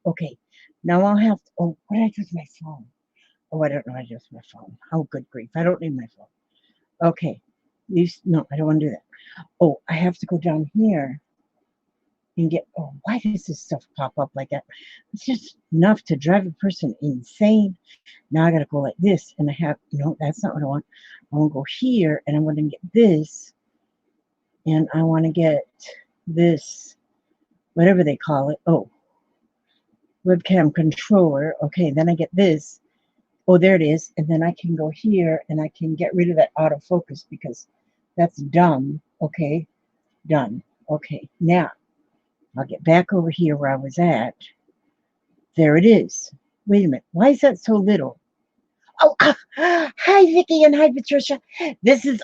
Okay, now I'll have to, oh, what did I do with my phone? Oh, I don't know what I did with my phone. Oh, good grief. I don't need my phone. Okay. No, I don't want to do that. Oh, I have to go down here and get, oh, why does this stuff pop up like that? It's just enough to drive a person insane. Now I got to go like this, and I have, no, that's not what I want. I want to go here, and I want to get this, and I want to get this, whatever they call it. Oh, webcam controller. Okay, then I get this. Oh, there it is. And then I can go here and I can get rid of that autofocus because that's dumb. Okay, done. Okay, now I'll get back over here where I was at. There it is. Wait a minute. Why is that so little? Oh, hi, Vicky, and hi, Patricia. This is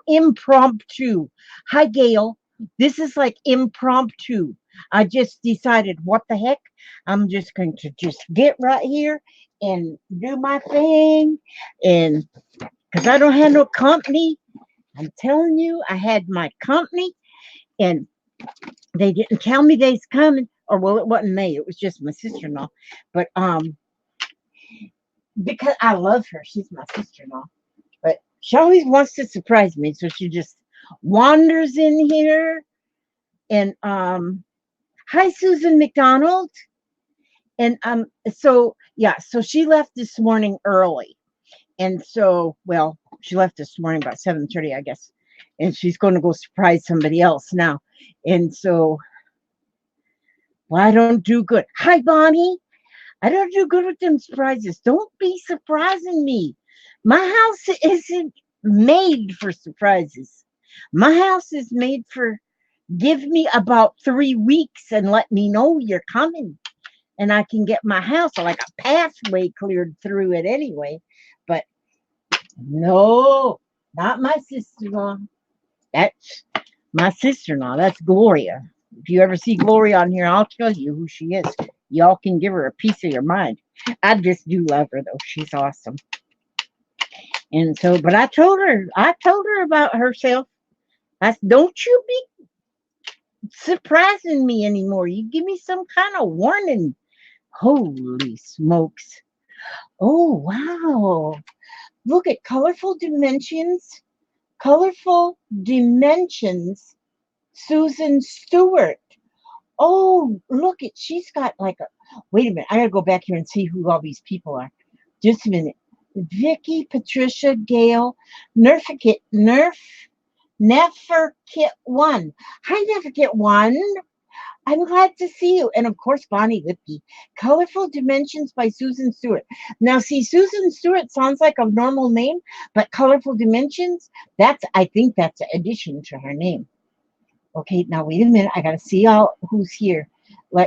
impromptu. Hi, Gail. This is like impromptu. I just decided, what the heck? I'm just going to just get right here and do my thing. And because I don't have no company, I'm telling you, I had my company and they didn't tell me they's coming. Or, well, it wasn't me. It was just my sister-in-law. But, because I love her. She's my sister-in-law. But she always wants to surprise me. So she just wanders in here. And hi, Susan McDonald. And so yeah, so she left this morning early. And so, well, she left this morning about 7:30, I guess. And she's going to go surprise somebody else now. And so, well, I don't do good. Hi, Bonnie. I don't do good with them surprises. Don't be surprising me. My house isn't made for surprises. My house is made for give me about 3 weeks and let me know you're coming. And I can get my house like a pathway cleared through it anyway. But no, not my sister-in-law. That's my sister-in-law. That's Gloria. If you ever see Gloria on here, I'll tell you who she is. Y'all can give her a piece of your mind. I just do love her though. She's awesome. And so, but I told her about herself. I said, don't you be surprising me anymore. You give me some kind of warning. Holy smokes. Oh, wow. Look at colorful dimensions. Colorful dimensions. Susan Stewart. Oh, look at, she's got like a, wait a minute. I gotta go back here and see who all these people are. Just a minute. Vicky, Patricia, Gail, Neferkit One. Hi, Neferkit One. I'm glad to see you. And of course, Bonnie Lipke. Colorful Dimensions by Susan Stewart. Now, see, Susan Stewart sounds like a normal name, but Colorful Dimensions, I think that's an addition to her name. Okay, now wait a minute. I got to see all who's here.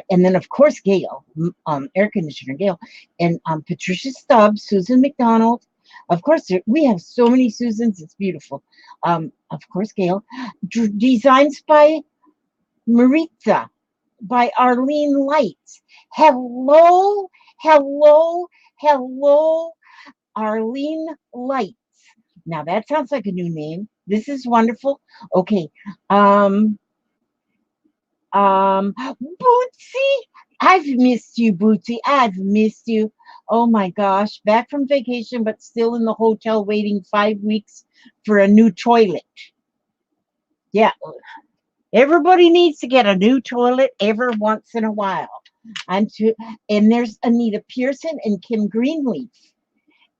And then, of course, Gail, air conditioner Gail, and Patricia Stubbs, Susan McDonald. Of course, we have so many Susans. It's beautiful. Of course, Gail. Designs by Maritza, by Arlene Lights. Hello, hello, hello, Arlene Lights. Now that sounds like a new name. This is wonderful. Okay. Bootsy, I've missed you, Bootsy. I've missed you. Oh my gosh. Back from vacation, but still in the hotel waiting 5 weeks for a new toilet. Yeah. Everybody needs to get a new toilet every once in a while. And there's Anita Pearson and Kim Greenleaf.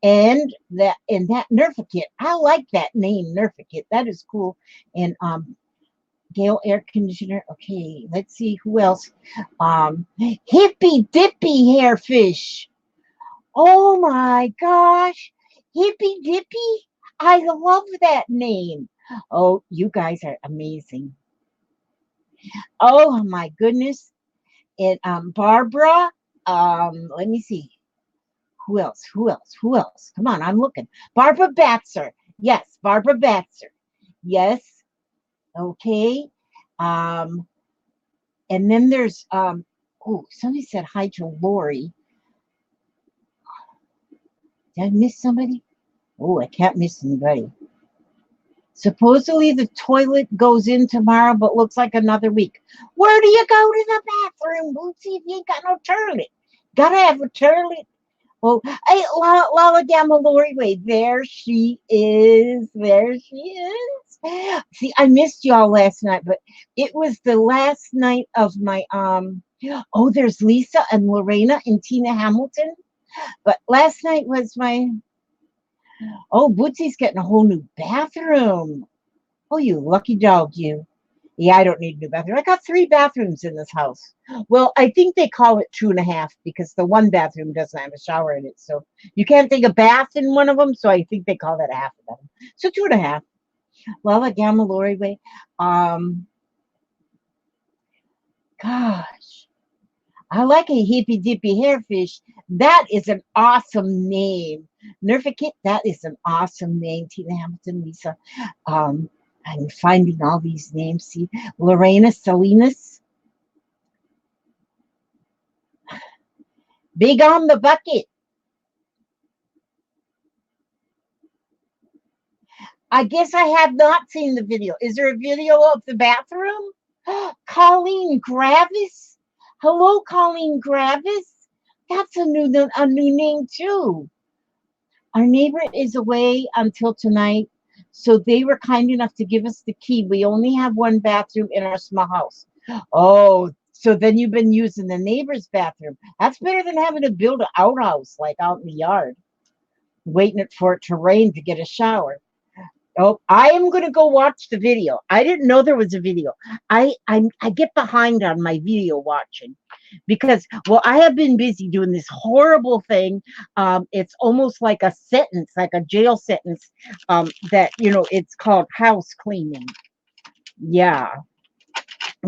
And that Nerfikit. I like that name, Nerfikit. That is cool. And Gale air conditioner. Okay, let's see who else. Hippy Dippy Hairfish. Oh my gosh. Hippy Dippy. I love that name. Oh, you guys are amazing. Oh my goodness. And Barbara. Let me see. Who else? Who else? Who else? Come on, I'm looking. Barbara Batzer. Yes, Barbara Batzer. Yes. Okay. And then there's oh, somebody said hi to Lori. Did I miss somebody? Oh, I can't miss anybody. Supposedly the toilet goes in tomorrow, but looks like another week. Where do you go to the bathroom, Bootsy, if you ain't got no toilet? Gotta have a toilet. Oh, hey, Lala Gamalori, wait, there she is. There she is. See, I missed y'all last night, but it was the last night of my oh, there's Lisa and Lorena and Tina Hamilton. But last night was my oh, Bootsy's getting a whole new bathroom. Oh, you lucky dog, you. Yeah, I don't need a new bathroom. I got 3 bathrooms in this house. Well, I think they call it 2.5 because the one bathroom doesn't have a shower in it. So you can't take a bath in one of them. So I think they call that a half of them. So 2.5. Lala Gamma Lori way. Gosh, I like a hippy dippy hairfish. That is an awesome name. Nerfikit, that is an awesome name. Tina Hamilton, Lisa. I'm finding all these names. See, Lorena Salinas. Big on the bucket. I guess I have not seen the video. Is there a video of the bathroom? Colleen Gravis. Hello, Colleen Gravis. That's a new name too. Our neighbor is away until tonight, so they were kind enough to give us the key. We only have one bathroom in our small house. Oh, so then you've been using the neighbor's bathroom. That's better than having to build an outhouse like out in the yard, waiting for it to rain to get a shower. Oh, I am going to go watch the video. I didn't know there was a video. I get behind on my video watching because, well, I have been busy doing this horrible thing. It's almost like a sentence, like a jail sentence, that, you know, it's called house cleaning. Yeah.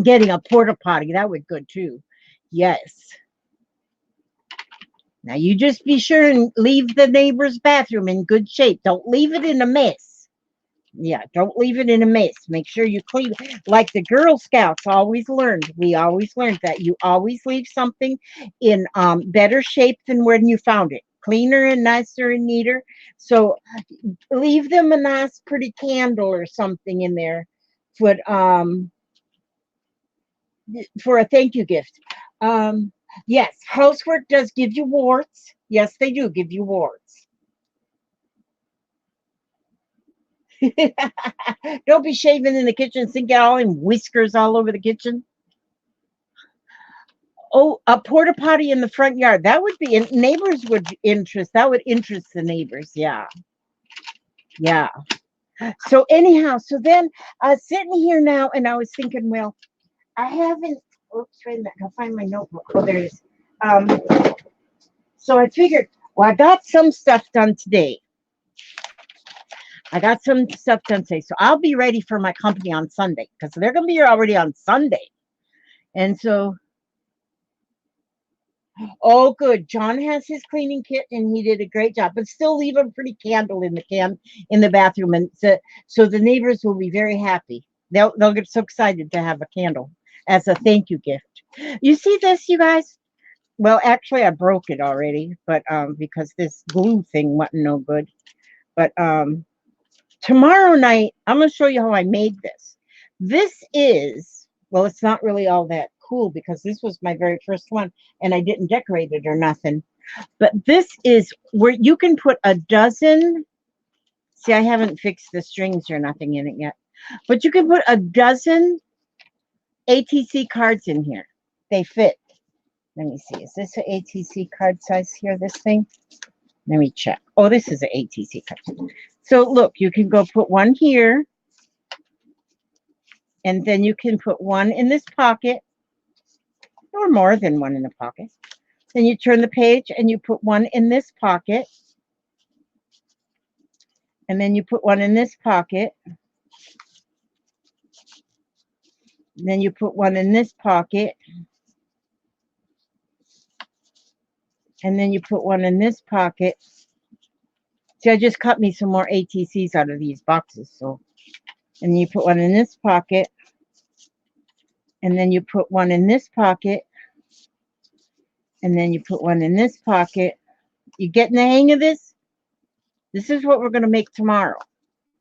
Getting a porta potty, that would good too. Yes. Now you just be sure and leave the neighbor's bathroom in good shape. Don't leave it in a mess. Yeah, don't leave it in a mess. Make sure you clean. Like the Girl Scouts always learned. We always learned that you always leave something in better shape than when you found it. Cleaner and nicer and neater. So leave them a nice pretty candle or something in there for a thank you gift. Yes, housework does give you warts. Yes, they do give you warts. Don't be shaving in the kitchen sink, get all in whiskers all over the kitchen. Oh, a porta potty in the front yard. That would be neighbors would interest. That would interest the neighbors. Yeah. Yeah. So anyhow, so then I was sitting here now and I was thinking, well, I haven't oops, wait a minute, I'll find my notebook. Oh, there it is. So I figured, well, I got some stuff done today. I got some stuff done today. So I'll be ready for my company on Sunday because they're going to be here already on Sunday. And so, oh, good. John has his cleaning kit and he did a great job, but still leave a pretty candle in the bathroom. And so the neighbors will be very happy. They'll get so excited to have a candle as a thank you gift. You see this, you guys? Well, actually, I broke it already, but because this glue thing wasn't no good. But tomorrow night, I'm going to show you how I made this. This is, well, it's not really all that cool because this was my very first one and I didn't decorate it or nothing. But this is where you can put a dozen. See, I haven't fixed the strings or nothing in it yet. But you can put a dozen ATC cards in here. They fit. Let me see. Is this an ATC card size here, this thing? Let me check. Oh, this is an ATC card. So look, you can go put one here. And then you can put one in this pocket. Or more than one in the pocket. Then you turn the page and you put one in this pocket. And then you put one in this pocket. And then you put one in this pocket. And then you put one in this pocket. See, I just cut me some more ATCs out of these boxes. So, and you put one in this pocket. And then you put one in this pocket. And then you put one in this pocket. You getting the hang of this? This is what we're going to make tomorrow.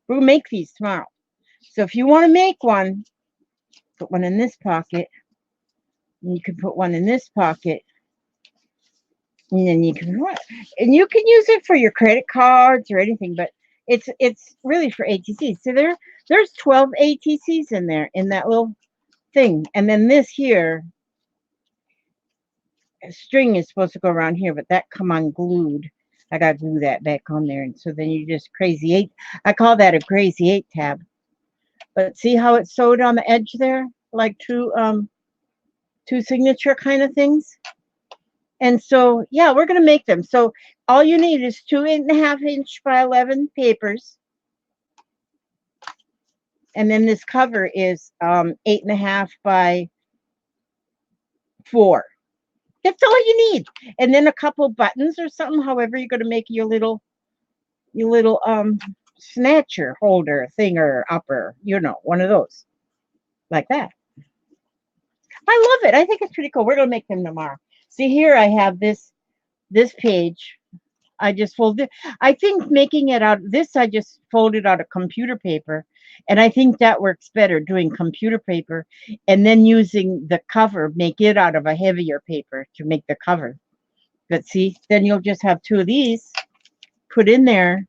We'll make these tomorrow. So if you want to make one, put one in this pocket, and you can put one in this pocket, and then you can use it for your credit cards or anything, but it's really for ATCs. So there's 12 ATCs in there in that little thing, and then this here string is supposed to go around here, but that come unglued. I gotta glue that back on there, and so then you just crazy eight. I call that a crazy 8 tab. But see how it's sewed on the edge there, like two signature kind of things. And so yeah, we're gonna make them. So all you need is 2 8.5 inch by 11 papers, and then this cover is 8.5 by 4. That's all you need. And then a couple buttons or something, however you're going to make your little snatcher holder thing or upper, one of those. Like that. I love it. I think it's pretty cool. We're going to make them tomorrow. See here I have this page. I just folded. I think making it out this I just folded out of computer paper, and I think that works better doing computer paper and then using the cover, make it out of a heavier paper to make the cover. But see, then you'll just have 2 of these put in there.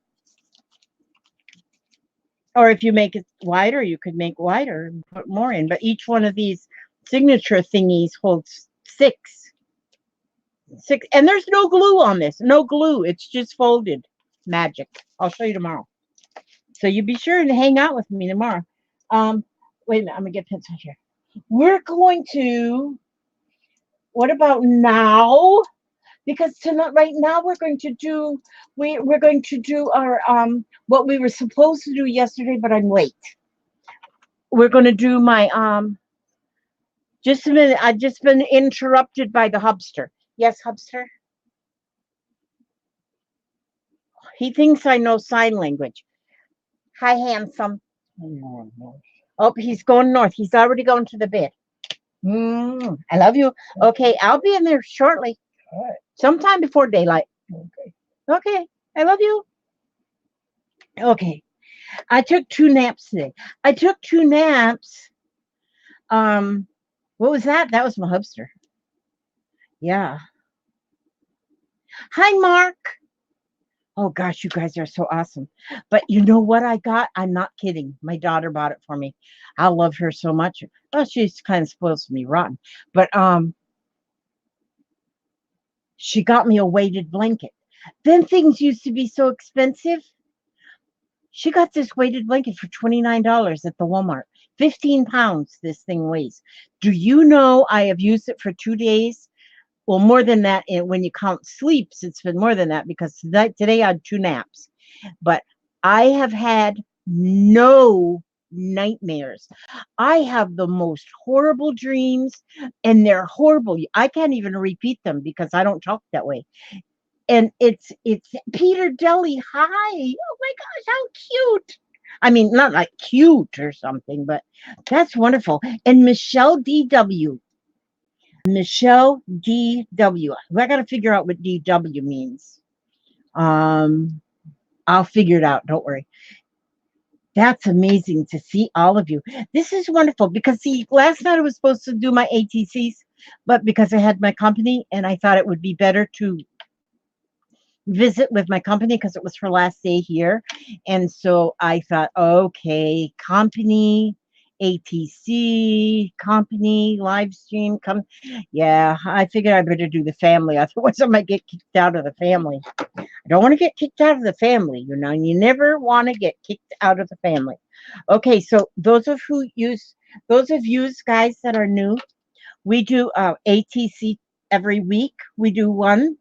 Or if you make it wider, you could make wider and put more in. But each one of these signature thingies holds 6. And there's no glue on this. No glue. It's just folded magic. I'll show you tomorrow. So you be sure to hang out with me tomorrow. Wait a minute. I'm going to get pencil here. We're going to, what about now? Because tonight, right now, we're going to do our, what we were supposed to do yesterday, but I'm late. We're going to do my, just a minute. I've just been interrupted by the hubster. Yes, hubster? He thinks I know sign language. Hi, handsome. Oh, he's going north. He's already going to the bed. I love you. Okay, I'll be in there shortly. All right. Sometime before daylight. Okay. Okay, I love you. Okay, I took 2 naps today. I took 2 naps. What was that? That was my hubster. Yeah. Hi, Mark. Oh, gosh, you guys are so awesome. But you know what I got? I'm not kidding. My daughter bought it for me. I love her so much. Well, she's kind of spoils me rotten. But she got me a weighted blanket. Then things used to be so expensive. She got this weighted blanket for $29 at the Walmart. 15 pounds this thing weighs. Do you know I have used it for 2 days? Well, more than that. And when you count sleeps, it's been more than that because today I had 2 naps. But I have had no nightmares. I have the most horrible dreams, and they're horrible. I can't even repeat them because I don't talk that way. And it's Peter Deli. Hi. Oh my gosh, how cute. I mean, not like cute or something, but that's wonderful. And Michelle DW. Michelle DW. I got to figure out what DW means. I'll figure it out. Don't worry. That's amazing to see all of you. This is wonderful because see, last night I was supposed to do my ATCs, but because I had my company and I thought it would be better to visit with my company because it was her last day here. And so I thought, okay, company, ATC, company, live stream, yeah, I figured I better do the family. Otherwise I might get kicked out of the family. I don't want to get kicked out of the family, you know. You never want to get kicked out of the family. Okay, so those of you guys that are new, we do ATC every week. We do one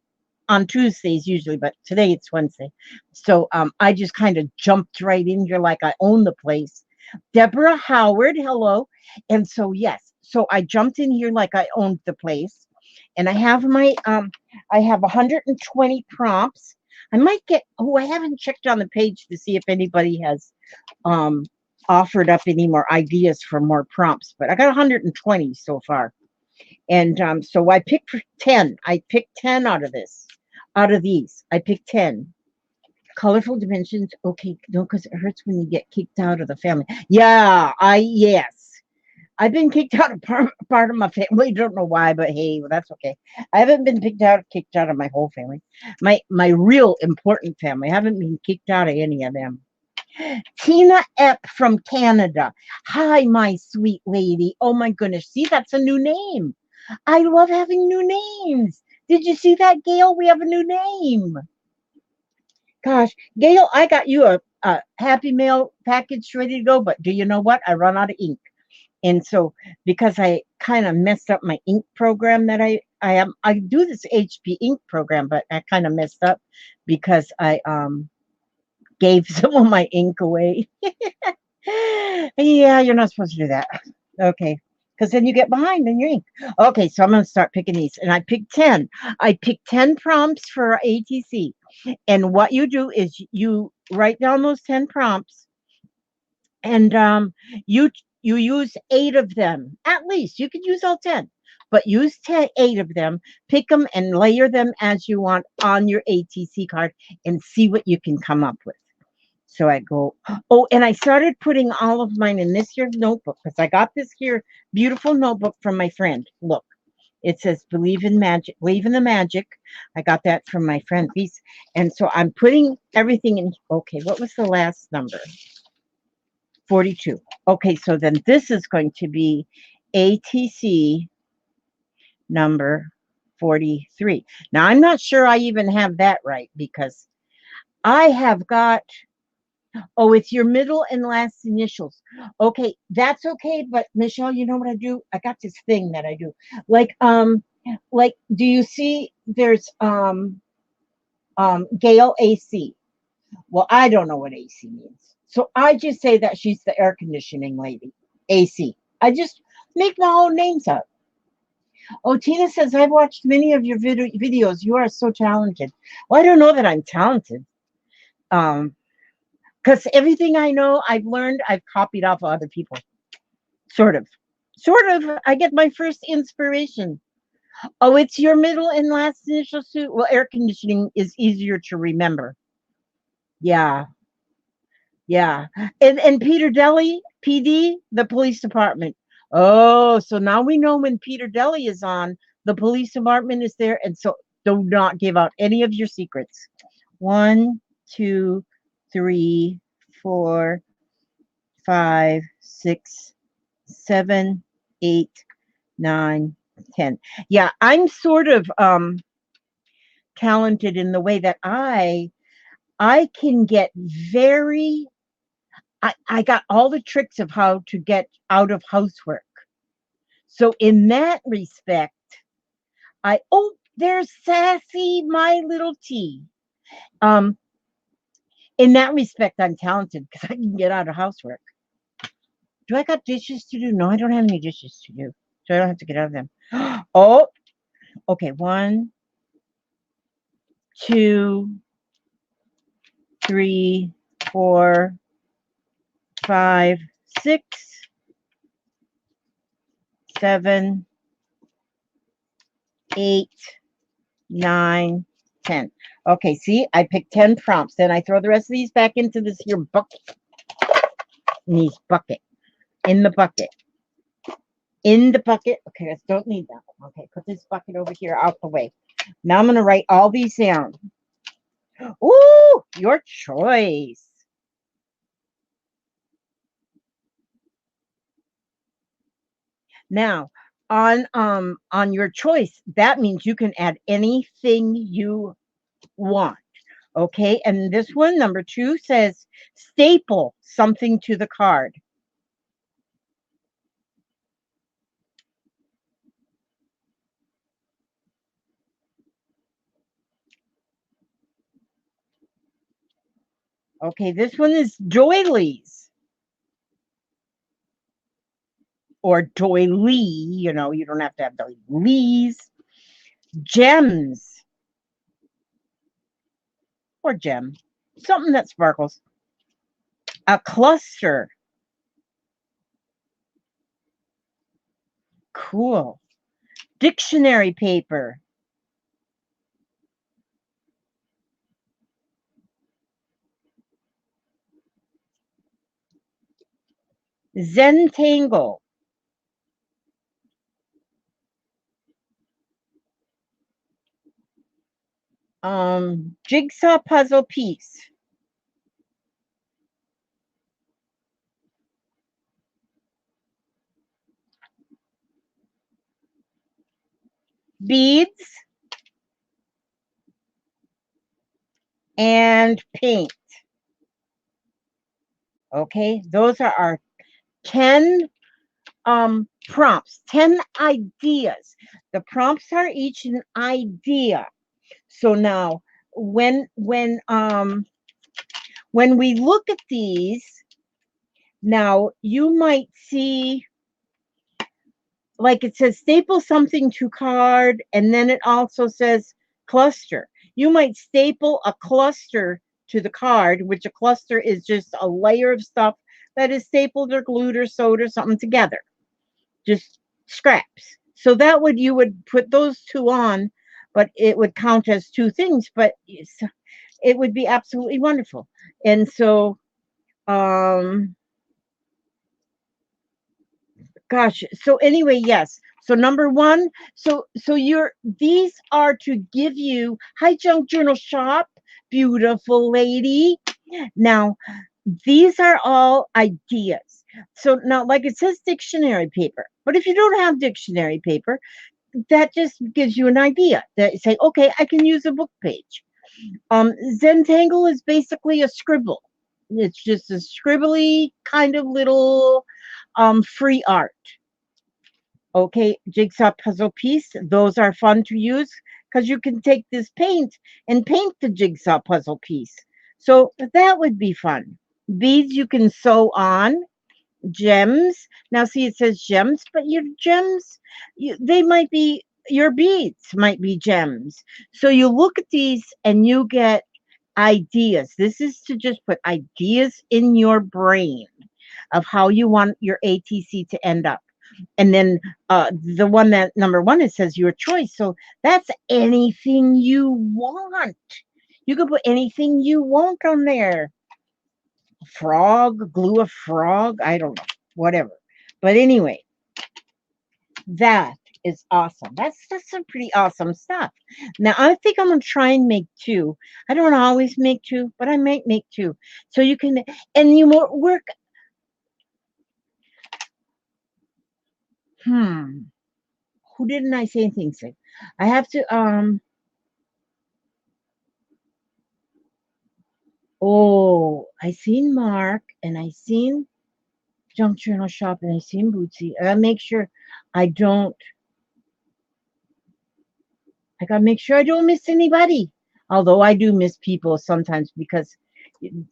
on Tuesdays usually, but today it's Wednesday. So I just kind of jumped right in here like I own the place. Deborah Howard, hello. And so, yes, so I jumped in here like I owned the place. And I have my, I have 120 prompts. I might get, I haven't checked on the page to see if anybody has offered up any more ideas for more prompts, but I got 120 so far. And so I picked 10. I picked 10 out of these. I picked 10. Colorful dimensions. Okay, no, because it hurts when you get kicked out of the family. Yeah, yes. I've been kicked out of part of my family. Don't know why, but hey, well, that's okay. I haven't been kicked out of my whole family. My real important family. I haven't been kicked out of any of them. Tina Epp from Canada. Hi, my sweet lady. Oh my goodness. See, that's a new name. I love having new names. Did you see that, Gail? We have a new name. Gosh, Gail, I got you a Happy Mail package ready to go, but do you know what? I run out of ink. And so because I kind of messed up my ink program that I do this HP ink program, but I kind of messed up because I gave some of my ink away. Yeah, you're not supposed to do that. Okay. Because then you get behind in your ink. Okay, so I'm going to start picking these. And I picked 10. I picked 10 prompts for ATC. And what you do is you write down those 10 prompts. And you use 8 of them. At least. You could use all 10. But use 8 of them. Pick them and layer them as you want on your ATC card. And see what you can come up with. So I go, oh, and I started putting all of mine in this here notebook because I got this here beautiful notebook from my friend. Look, it says believe in magic, believe in the magic. I got that from my friend Peace. And so I'm putting everything in. Okay, what was the last number? 42. Okay, so then this is going to be ATC number 43. Now, I'm not sure I even have that right because I have got, oh, it's your middle and last initials. Okay, that's okay, but Michelle, you know what I do? I got this thing that I do. Like do you see there's Gail AC? Well, I don't know what AC means. So I just say that she's the air conditioning lady. AC. I just make my own names up. Oh, Tina says, I've watched many of your videos. You are so talented. Well, I don't know that I'm talented. Because everything I know, I've learned, I've copied off of other people. Sort of. Sort of. I get my first inspiration. Oh, it's your middle and last initial suit. Well, air conditioning is easier to remember. Yeah. Yeah. And Peter Deli, PD, the police department. Oh, so now we know when Peter Deli is on, the police department is there. And so do not give out any of your secrets. 1, 2, 3, 4, 5, 6, 7, 8, 9, 10. Yeah, I'm sort of talented in the way that I can get very I got all the tricks of how to get out of housework. So in that respect, there's Sassy, my little T. In that respect, I'm talented because I can get out of housework. Do I got dishes to do? No, I don't have any dishes to do. So I don't have to get out of them. Oh, okay. 1, 2, 3, 4, 5, 6, 7, 8, 9, 10. Okay, see, I picked 10 prompts. Then I throw the rest of these back into this here bucket. In these bucket. In the bucket. In the bucket. Okay, I don't need that one. Okay, put this bucket over here out the way. Now I'm going to write all these down. Ooh, your choice. Now, on your choice, that means you can add anything you want. Okay, and this one, number 2, says staple something to the card. Okay, this one is doilies. Or doily, you know, you don't have to have doilies. Gems. Or gem. Something that sparkles. A cluster. Cool. Dictionary paper. Zentangle, jigsaw puzzle piece, beads, and paint. Okay, those are our 10 prompts, 10 ideas. The prompts are each an idea. So now when we look at these, now you might see, like it says staple something to card, and then it also says cluster. You might staple a cluster to the card, which a cluster is just a layer of stuff that is stapled or glued or sewed or something together, just scraps. So that would, you would put those two on, but it would count as two things, but it would be absolutely wonderful. And so gosh, so anyway, yes. So number one, so you're, these are to give you, hi Junk Journal Shop, beautiful lady. Now, these are all ideas. So now, like it says dictionary paper, but if you don't have dictionary paper, that just gives you an idea that say, okay, I can use a book page. Zentangle is basically a scribble. It's just a scribbly kind of little free art. Okay, jigsaw puzzle piece. Those are fun to use because you can take this paint and paint the jigsaw puzzle piece. So that would be fun. Beads you can sew on. Gems. Now see, it says gems, but your gems, they might be, your beads might be gems. So you look at these and you get ideas. This is to just put ideas in your brain of how you want your ATC to end up. And then the one that number one, it says your choice. So that's anything you want. You can put anything you want on there. Frog, glue a frog, I don't know, whatever. But anyway, that is awesome. That's some pretty awesome stuff. Now I think I'm gonna try and make two. I don't always make two, but I might make two. So you can, and you work. Who didn't I say anything to? I have to oh, I seen Mark and I seen Junk Journal Shop and I seen Bootsy. I gotta make sure I don't, I gotta make sure I don't miss anybody. Although I do miss people sometimes because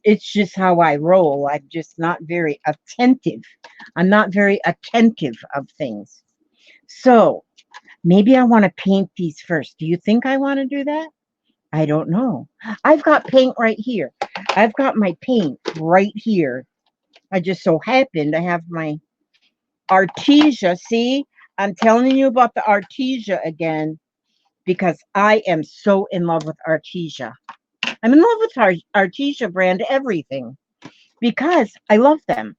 it's just how I roll. I'm just not very attentive. I'm not very attentive of things. So maybe I want to paint these first. Do you think I want to do that? I don't know. I've got paint right here. I've got my paint right here. I just so happened to have my Artesia. See, I'm telling you about the Artesia again because I am so in love with Artesia. I'm in love with Artesia brand everything because I love them.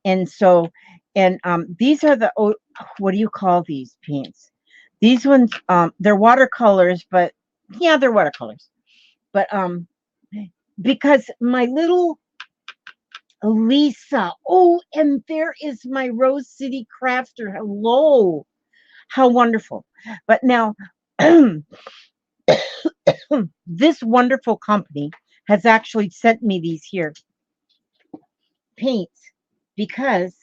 And so, and these are the, oh, what do you call these paints? These ones, they're watercolors, but yeah, they're watercolors. But because my little Lisa, oh, and there is my Rose City Crafter. Hello, how wonderful. But now, this wonderful company has actually sent me these here paints because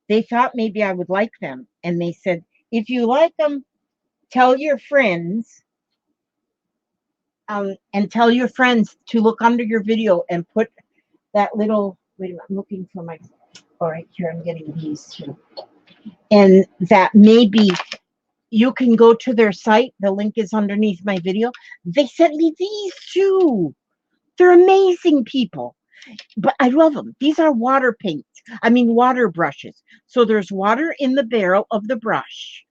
they thought maybe I would like them. And they said, if you like them, tell your friends, and tell your friends to look under your video and put that little, wait a minute, I'm looking for my, all right, here, I'm getting these too. And that maybe you can go to their site. The link is underneath my video. They sent me these too. They're amazing people. But I love them. These are water paints. I mean, water brushes. So there's water in the barrel of the brush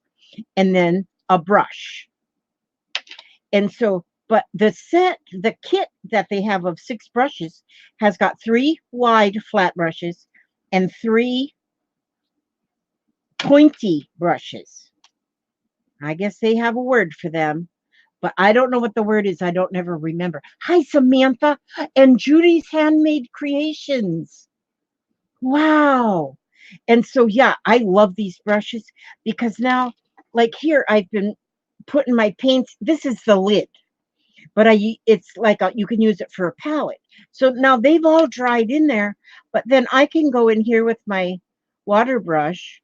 and then a brush. And so, but the kit that they have of 6 brushes has got 3 wide flat brushes and 3 pointy brushes. I guess they have a word for them, but I don't know what the word is. I don't never remember. Hi, Samantha and Judy's Handmade Creations. Wow. And so, yeah, I love these brushes because now, like here, I've been putting my paints. This is the lid, but it's like you can use it for a palette. So now they've all dried in there, but then I can go in here with my water brush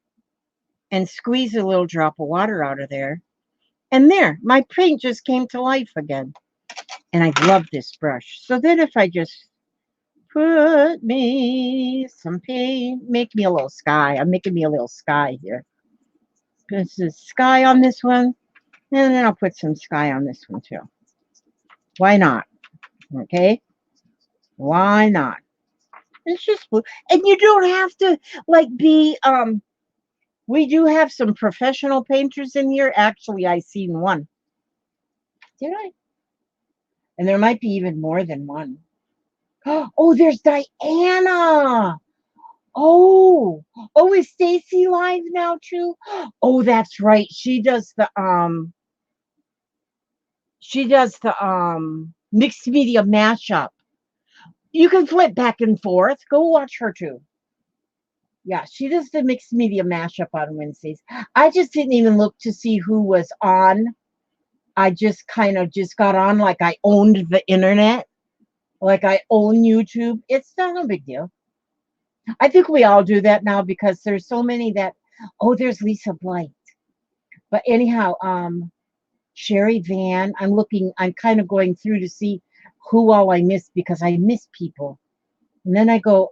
and squeeze a little drop of water out of there. And there, my paint just came to life again. And I love this brush. So then if I just put me some paint, make me a little sky. I'm making me a little sky here. This is sky on this one. And then I'll put some sky on this one too. Why not? Okay. Why not? It's just blue. And you don't have to like be we do have some professional painters in here. Actually, I seen one. Did I? And there might be even more than one. Oh, there's Diana. Oh, oh, is Stacy live now too? Oh, that's right. She does the mixed media mashup. You can flip back and forth. Go watch her too. Yeah, she does the mixed media mashup on Wednesdays. I just didn't even look to see who was on. I just kind of just got on like I owned the internet, like I own YouTube. It's not a big deal. I think we all do that now because there's so many that, oh, there's Lisa Blight. But anyhow, Sherry Van, I'm kind of going through to see who all I missed because I miss people. And then I go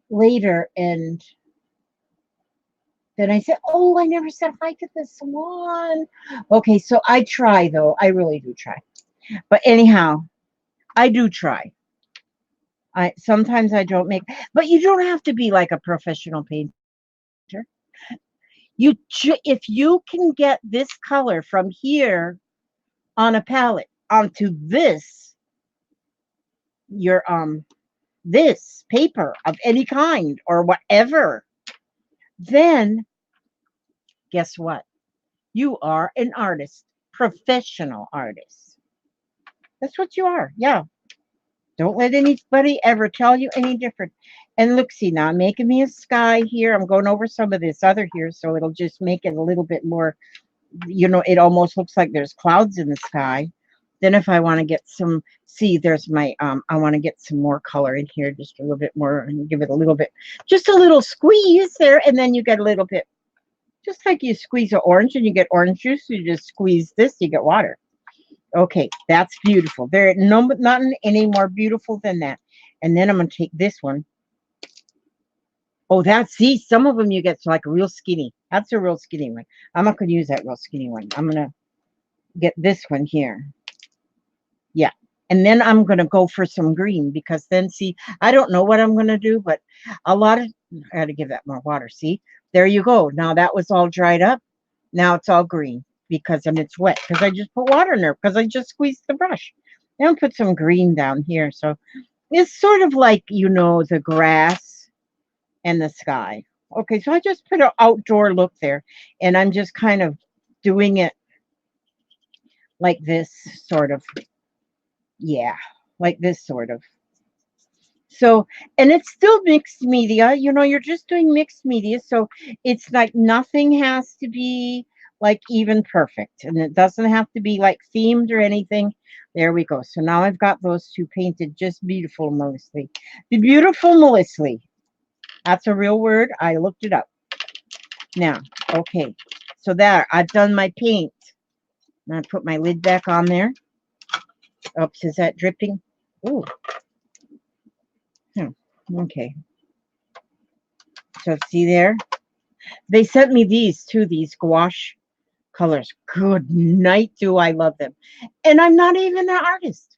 later and then I said, oh, I never said hi to this one. Okay, so I try though. I really do try. But anyhow, I do try. I sometimes I don't make, but you don't have to be like a professional painter. If you can get this color from here on a palette onto your this paper of any kind or whatever, then guess what? You are an artist, professional artist. That's what you are. Yeah. Don't let anybody ever tell you any different. And look, see now, I'm making me a sky here. I'm going over some of this other here, so it'll just make it a little bit more, it almost looks like there's clouds in the sky. Then if I want to get some, see, there's my, I want to get some more color in here, just a little bit more and give it a little bit, just a little squeeze there. And then you get a little bit, just like you squeeze an orange and you get orange juice, you just squeeze this, you get water. Okay, that's beautiful. There, not any more beautiful than that. And then I'm going to take this one. Oh, see, some of them you get like a real skinny. That's a real skinny one. I'm not going to use that real skinny one. I'm going to get this one here. Yeah. And then I'm going to go for some green because then, see, I don't know what I'm going to do, but I got to give that more water. See, there you go. Now that was all dried up. Now it's all green because it's wet because I just put water in there because I just squeezed the brush. Then I'll put some green down here. So it's sort of like, the grass and the sky. Okay, so I just put an outdoor look there and I'm just kind of doing it like this sort of. Yeah, like this sort of. So, and it's still mixed media, you're just doing mixed media. So it's like nothing has to be like even perfect and it doesn't have to be like themed or anything. There we go. So now I've got those two painted just beautiful, Melissa. The beautiful Melissa. That's a real word. I looked it up. Now, okay. So there, I've done my paint. And I put my lid back on there. Oops, is that dripping? Ooh. Okay. So see there? They sent me these too, these gouache colors. Good night, do I love them. And I'm not even an artist,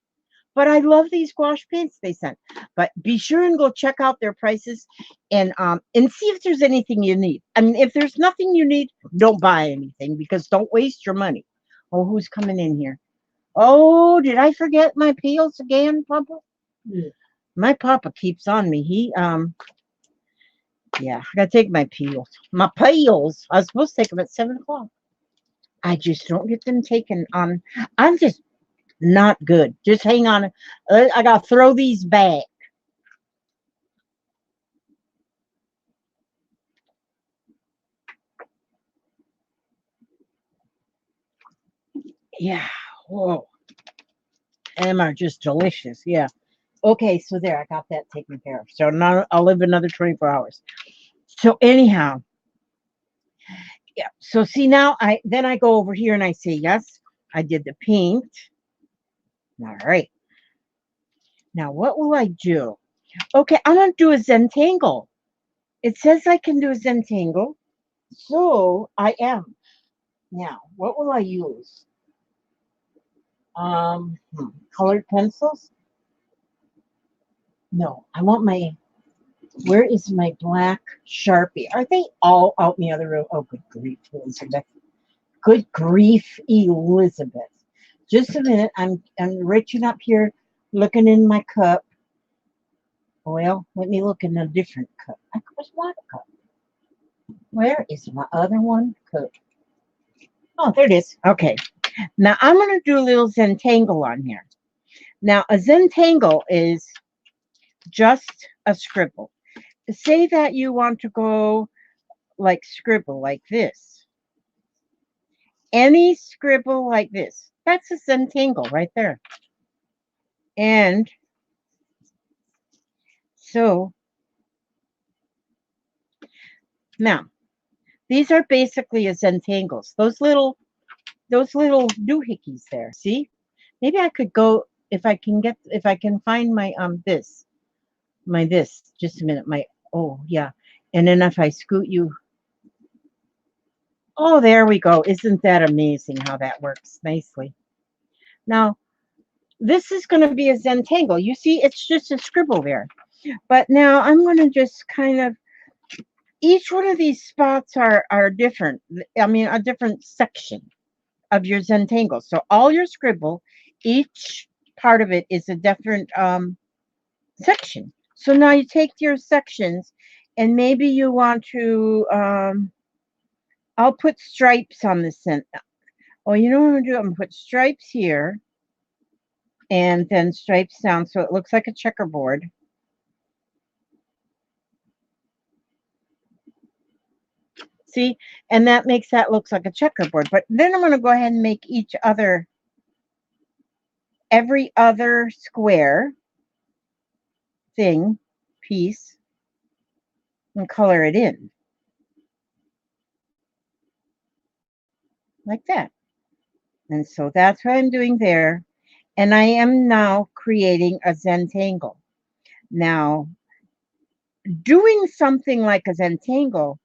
but I love these gouache paints they sent. But be sure and go check out their prices and see if there's anything you need. I mean, if there's nothing you need, don't buy anything because don't waste your money. Oh, who's coming in here? Oh, did I forget my peels again, Papa? Yeah. My Papa keeps on me. Yeah, I gotta take my peels. My peels. I was supposed to take them at 7 o'clock. I just don't get them taken on. I'm just not good. Just hang on. I gotta throw these back. Yeah. Whoa. Them are just delicious. Yeah. Okay, so there, I got that taken care of. So now I'll live another 24 hours. So anyhow, yeah. So see now I go over here and I say, yes, I did the paint. All right. Now what will I do? Okay, I'm gonna do a Zentangle. It says I can do a Zentangle. So I am. Now, what will I use? Colored pencils? No, I want my, where is my black Sharpie? Are they all out in the other room? Oh, good grief, Elizabeth. Good grief, Elizabeth. Just a minute. I'm reaching up here, looking in my cup. Well, let me look in a different cup. Where's my cup? Where is my other one? Cup. Oh, there it is. Okay. Now I'm going to do a little Zentangle on here. Now a Zentangle is just a scribble. Say that you want to go like scribble like this. Any scribble like this. That's a Zentangle right there. And so now these are basically a Zentangles. Those little doohickeys there. See? Maybe I could go if I can find my this. My this. Just a minute. My oh yeah. And then if I scoot you. Oh, there we go. Isn't that amazing how that works nicely? Now, this is going to be a Zentangle. You see, it's just a scribble there. But now I'm going to just kind of, each one of these spots are different. I mean, a different section of your Zentangle. So all your scribble, each part of it is a different section. So now you take your sections and maybe you want to, I'll put stripes on the center. Oh, you know what I'm going to do? I'm going to put stripes here and then stripes down so it looks like a checkerboard. See, and that makes that looks like a checkerboard. But then I'm going to go ahead and make every other square thing, piece, and color it in. Like that. And so that's what I'm doing there. And I am now creating a Zentangle. Now, doing something like a Zentangle,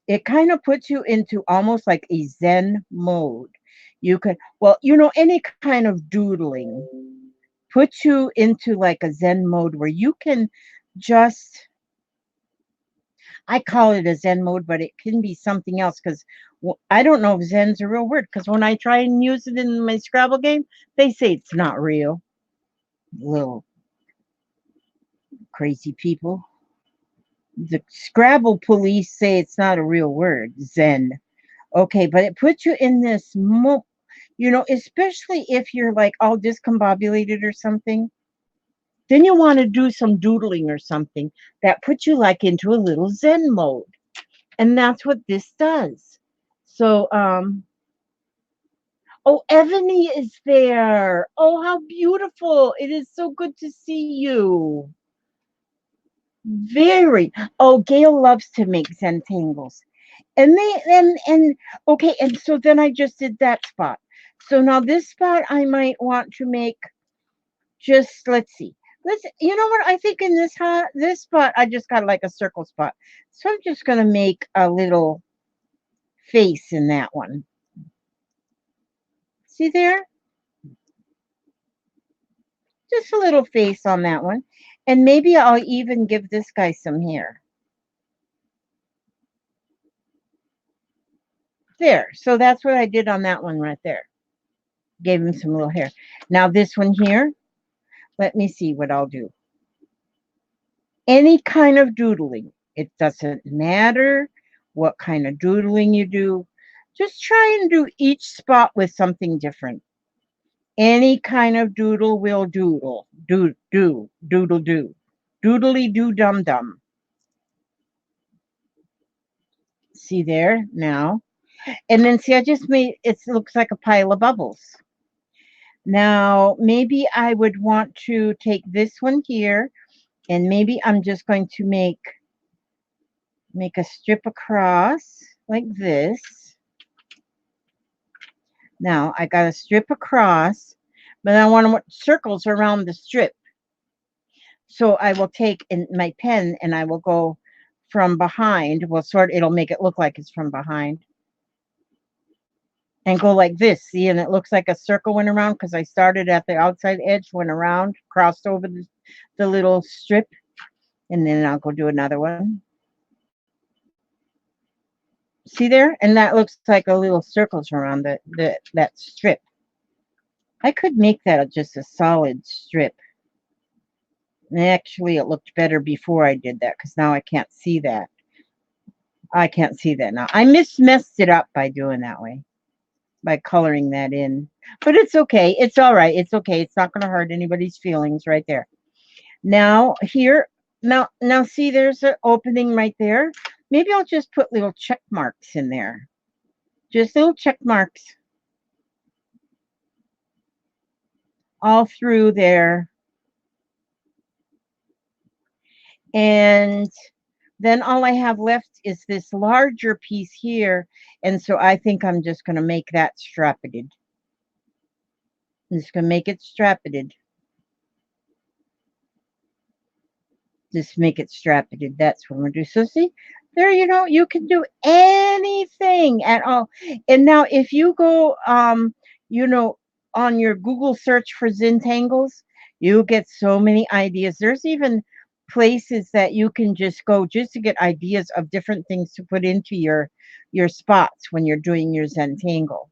it kind of puts you into almost like a Zen mode. You could, well, you know, any kind of doodling puts you into like a Zen mode where you can just, I call it a Zen mode, but it can be something else because I don't know if Zen's a real word because when I try and use it in my Scrabble game, they say it's not real. Little crazy people. The Scrabble police say it's not a real word, Zen. Okay, but it puts you in this, you know, especially if you're like all discombobulated or something, then you want to do some doodling or something that puts you like into a little Zen mode. And that's what this does. So, oh, Ebony is there. Oh, how beautiful. It is so good to see you. Very. Oh, Gail loves to make Zentangles. And okay, and so then I just did that spot. So now this spot I might want to make just, let's see. You know what? I think in this spot I just got like a circle spot. So I'm just going to make a little face in that one. See there? Just a little face on that one. And maybe I'll even give this guy some hair. There. So that's what I did on that one right there. Gave him some little hair. Now this one here, let me see what I'll do. Any kind of doodling. It doesn't matter what kind of doodling you do. Just try and do each spot with something different. Any kind of doodle will doodle. Doodle do. Doodly do dum dum. See there now? And then see, I just made it looks like a pile of bubbles. Now, maybe I would want to take this one here, and maybe I'm just going to make a strip across like this. Now, I got a strip across, but I want circles around the strip. So I will take in my pen and I will go from behind. Well, it'll make it look like it's from behind. And go like this, see, and it looks like a circle went around because I started at the outside edge, went around, crossed over the little strip, and then I'll go do another one. See there? And that looks like a little circles around that strip. I could make that just a solid strip. And actually, it looked better before I did that because now I can't see that. I can't see that now. I messed it up by doing that way, by coloring that in. But it's okay. It's all right. It's okay. It's not going to hurt anybody's feelings right there. Now here, now see, there's an opening right there. Maybe I'll just put little check marks in there. Just little check marks all through there. And then all I have left is this larger piece here. And so I think I'm just going to make that strappeted. I'm just going to make it strappeted. Just make it strappeted. That's what I'm going to do. So see, there, you can do anything at all. And now if you go, on your Google search for Zentangles, you get so many ideas. There's even places that you can just go just to get ideas of different things to put into your spots when you're doing your Zentangle.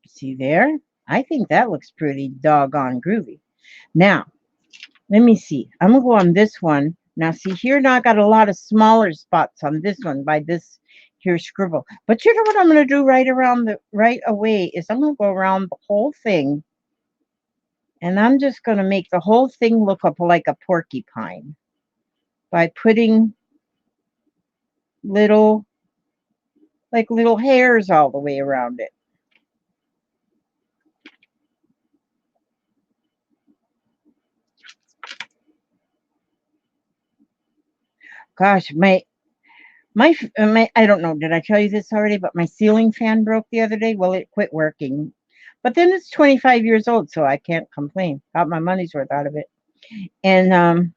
See there? I think that looks pretty doggone groovy. Now, let me see. I'm going to go on this one. Now, see here, now I got a lot of smaller spots on this one by this here scribble. But you know what I'm going to do right away is I'm going to go around the whole thing. And I'm just going to make the whole thing look up like a porcupine by putting little hairs all the way around it. Gosh, my I don't know, did I tell you this already, but my ceiling fan broke the other day. Well, it quit working. But then it's 25 years old, so I can't complain. Got my money's worth out of it. And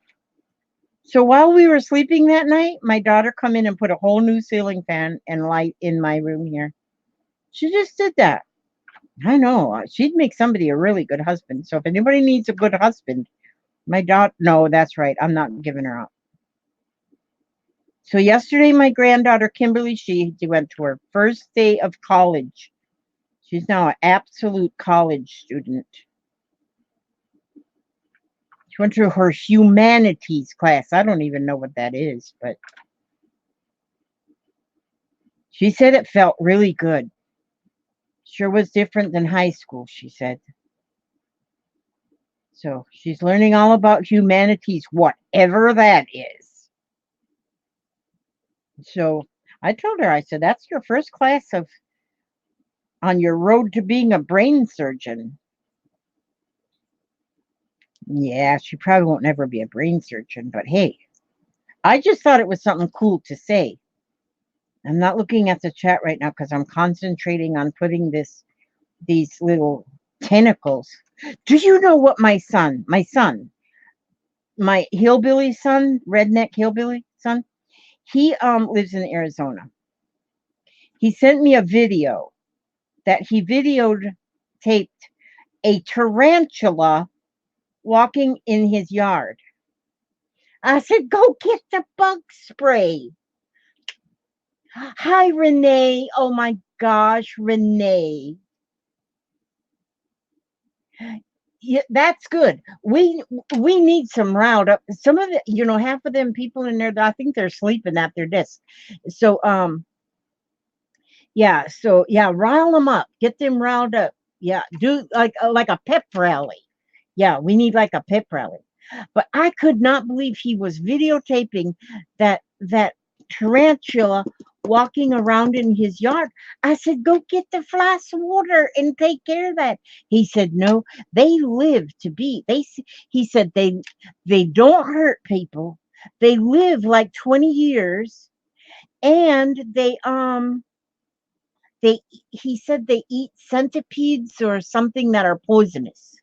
so while we were sleeping that night, my daughter come in and put a whole new ceiling fan and light in my room here. She just did that. I know. She'd make somebody a really good husband. So if anybody needs a good husband, my daughter, no, that's right. I'm not giving her up. So yesterday, my granddaughter, Kimberly, she went to her first day of college. She's now an absolute college student. She went to her humanities class. I don't even know what that is, but she said it felt really good. Sure was different than high school, she said. So she's learning all about humanities, whatever that is. So I told her, I said, that's your first class on your road to being a brain surgeon. Yeah, she probably won't never be a brain surgeon, but hey, I just thought it was something cool to say. I'm not looking at the chat right now because I'm concentrating on putting these little tentacles. Do you know what my hillbilly son, redneck hillbilly son, he lives in Arizona. He sent me a video that he taped a tarantula walking in his yard. I said, go get the bug spray. Hi, Renee. Oh my gosh, Renee. Yeah, that's good. We need some riled up. Some of the, half of them people in there, I think they're sleeping at their desk. So yeah, so yeah, rile them up, get them riled up. Yeah, do like a pep rally. Yeah, we need like a pep rally. But I could not believe he was videotaping that tarantula walking around in his yard. I said, "Go get the fly swatter and take care of that." He said, "No, they live to be." He said they don't hurt people. They live like 20 years, and they he said they eat centipedes or something that are poisonous.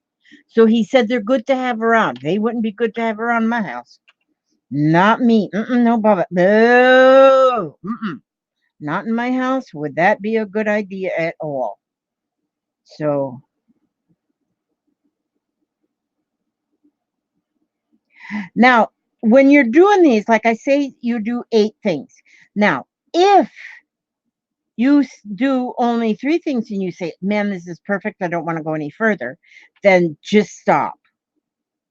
So he said they're good to have around. They wouldn't be good to have around my house. Not me. No, Baba. No. Not in my house. Would that be a good idea at all? So now, when you're doing these, like I say, you do 8 things. Now, if you do only 3 things and you say, "Man, this is perfect. I don't want to go any further," then just stop.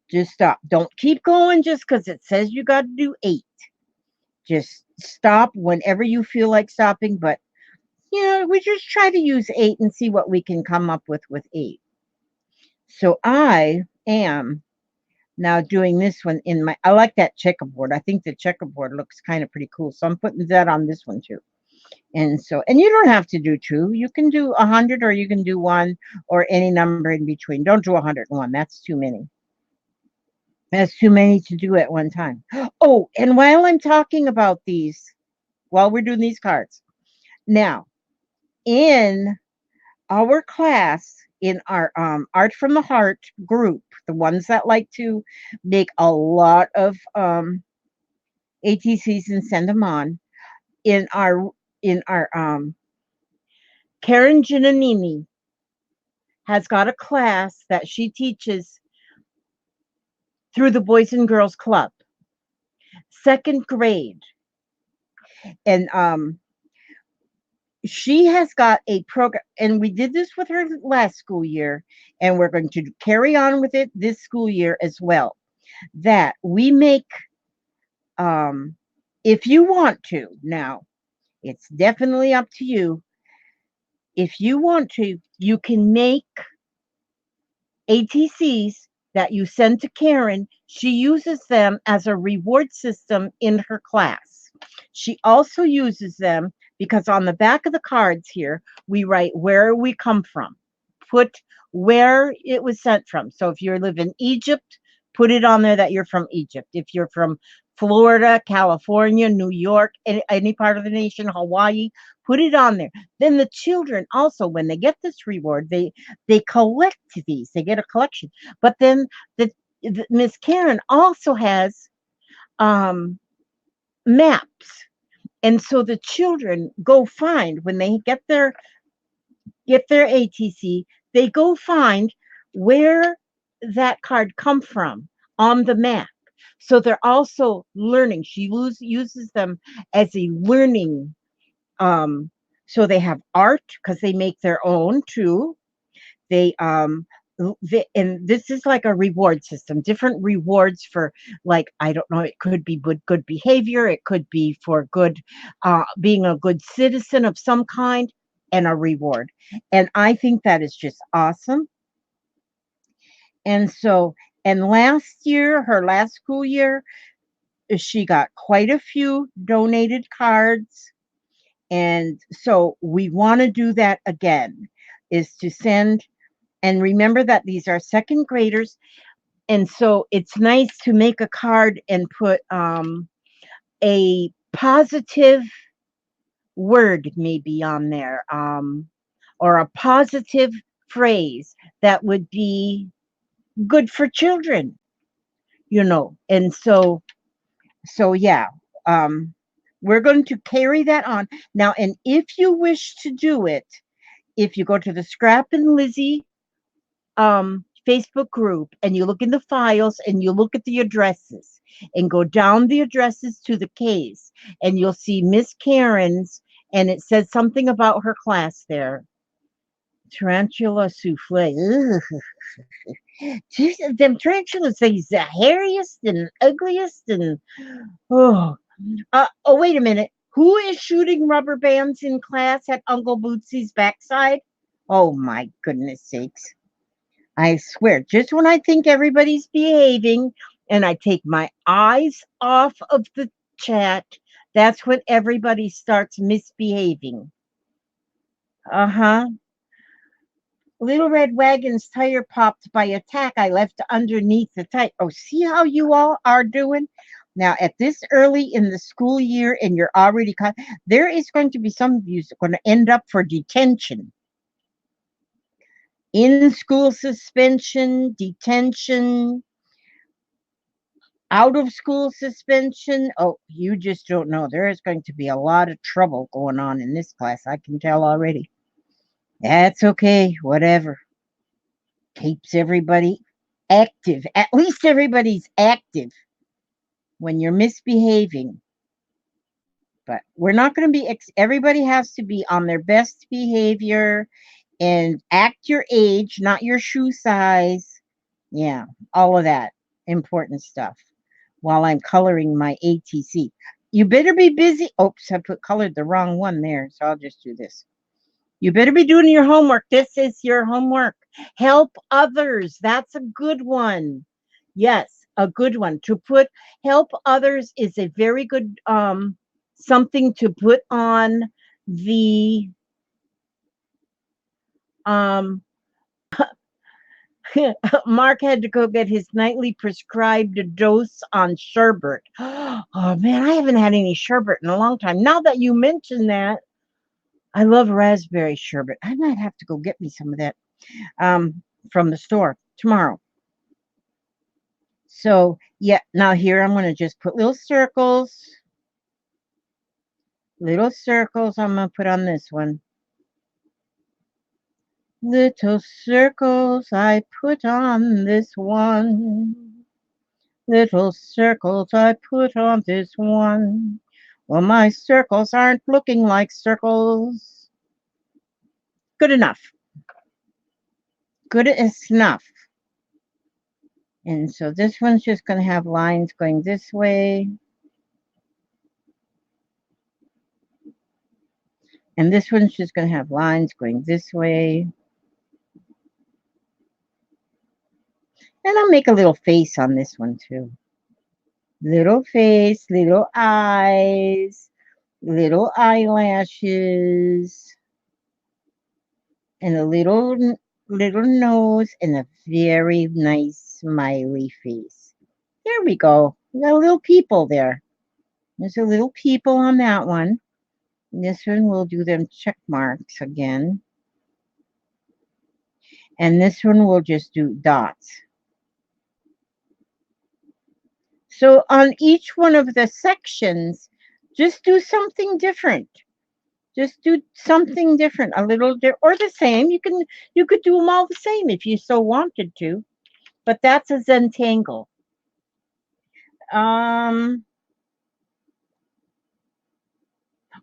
Just stop. Don't keep going just because it says you got to do 8. Just stop whenever you feel like stopping. But, we just try to use 8 and see what we can come up with 8. So I am now doing this one I like that checkerboard. I think the checkerboard looks kind of pretty cool. So I'm putting that on this one too. And you don't have to do 2. You can do 100 or you can do 1 or any number in between. Don't do 101. That's too many. That's too many to do at one time. Oh, and while I'm talking about these, while we're doing these cards, now in our class, in our Art from the Heart group, the ones that like to make a lot of ATCs and send them on, in our Karen Giannini has got a class that she teaches through the Boys and Girls Club, 2nd grade, and she has got a program, and we did this with her last school year, and we're going to carry on with it this school year as well. That we make, if you want to, now it's definitely up to you. If you want to, you can make ATCs that you send to Karen. She uses them as a reward system in her class. She also uses them because on the back of the cards here, we write where we come from. Put where it was sent from. So if you live in Egypt, put it on there that you're from Egypt. If you're from Florida, California, New York, any part of the nation, Hawaii, put it on there. Then the children also, when they get this reward, they collect these. They get a collection. But then the Miss Karen also has maps. And so the children go find when they get their ATC, they go find where that card come from on the map. So they're also learning. She uses them as a learning. So they have art because they make their own too. They and this is like a reward system, different rewards for, like, I don't know, it could be good behavior, it could be for good, being a good citizen of some kind, and a reward. And I think that is just awesome. And so, and last year, her last school year, she got quite a few donated cards. And so we want to do that again, is to send. And remember that these are 2nd graders. And so it's nice to make a card and put a positive word maybe on there, or a positive phrase that would be good for children, And so yeah, we're going to carry that on. Now, and if you wish to do it, if you go to the Scrap and Lizzie Facebook group and you look in the files and you look at the addresses and go down the addresses to the case, and you'll see Miss Karen's, and it says something about her class there. Tarantula souffle. Ugh. Jeez, them tarantulas, they's the hairiest and ugliest and oh. Oh, wait a minute. Who is shooting rubber bands in class at Uncle Bootsy's backside? Oh my goodness sakes. I swear, just when I think everybody's behaving and I take my eyes off of the chat, that's when everybody starts misbehaving. Uh-huh. Little Red Wagon's tire popped by a tack I left underneath the tire. Oh, see how you all are doing? Now, at this early in the school year, and you're already caught, there is going to be some of you going to end up for detention. In school suspension, detention, out of school suspension. Oh, you just don't know. There is going to be a lot of trouble going on in this class. I can tell already. That's okay. Whatever. Keeps everybody active. At least everybody's active when you're misbehaving. But we're not going to be, everybody has to be on their best behavior and act your age, not your shoe size. Yeah, all of that important stuff while I'm coloring my ATC. You better be busy. Oops, I colored the wrong one there. So I'll just do this. You better be doing your homework. This is your homework. Help others. That's a good one. Yes, a good one. To put help others is a very good something to put on the Mark had to go get his nightly prescribed dose on sherbet. Oh man, I haven't had any sherbet in a long time. Now that you mention that, I love raspberry sherbet. I might have to go get me some of that from the store tomorrow. So yeah, now here I'm going to just put little circles. Little circles I'm going to put on this one. Little circles I put on this one. Little circles I put on this one. Well, my circles aren't looking like circles. Good enough. Good enough. And so this one's just going to have lines going this way. And this one's just going to have lines going this way. And I'll make a little face on this one too. Little face, little eyes, little eyelashes, and a little nose, and a very nice smiley face. There we go. We got a little people there. There's a little people on that one. And this one we'll do them check marks again. And this one we'll just do dots. So on each one of the sections, just do something different. Just do something different, a little or the same. You could do them all the same if you so wanted to, but that's a Zentangle. Oh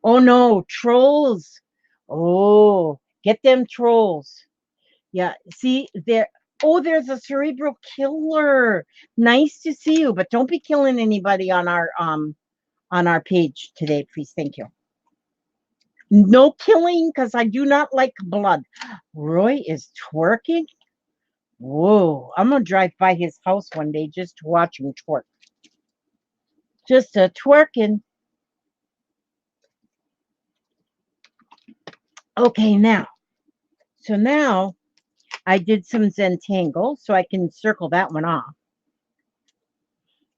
no, trolls. Oh, get them trolls. Yeah, see there. Oh, there's a cerebral killer. Nice to see you, but don't be killing anybody on our page today, please. Thank you. No killing, because I do not like blood. Roy is twerking. Whoa, I'm gonna drive by his house one day just to watch him twerk. Just a twerking. Okay, now. So now I did some Zentangle, so I can circle that one off.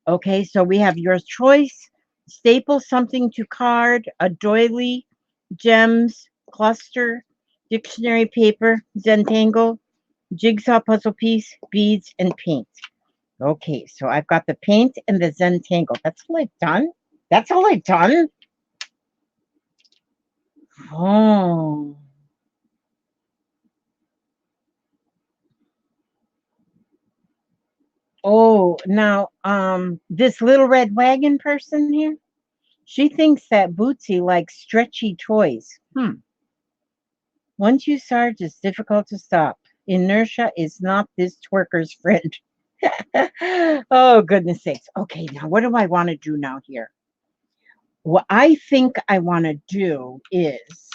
Okay, so we have your choice. Staple something to card, a doily, gems, cluster, dictionary paper, Zentangle, jigsaw puzzle piece, beads, and paint. Okay, so I've got the paint and the Zentangle. That's all I've done? That's all I've done? Oh. Oh, now, this little red wagon person here, she thinks that Bootsy likes stretchy toys. Once you start, it's difficult to stop. Inertia is not this twerker's friend. Oh, goodness sakes. Okay, now what do I want to do now here? What I think I want to do is,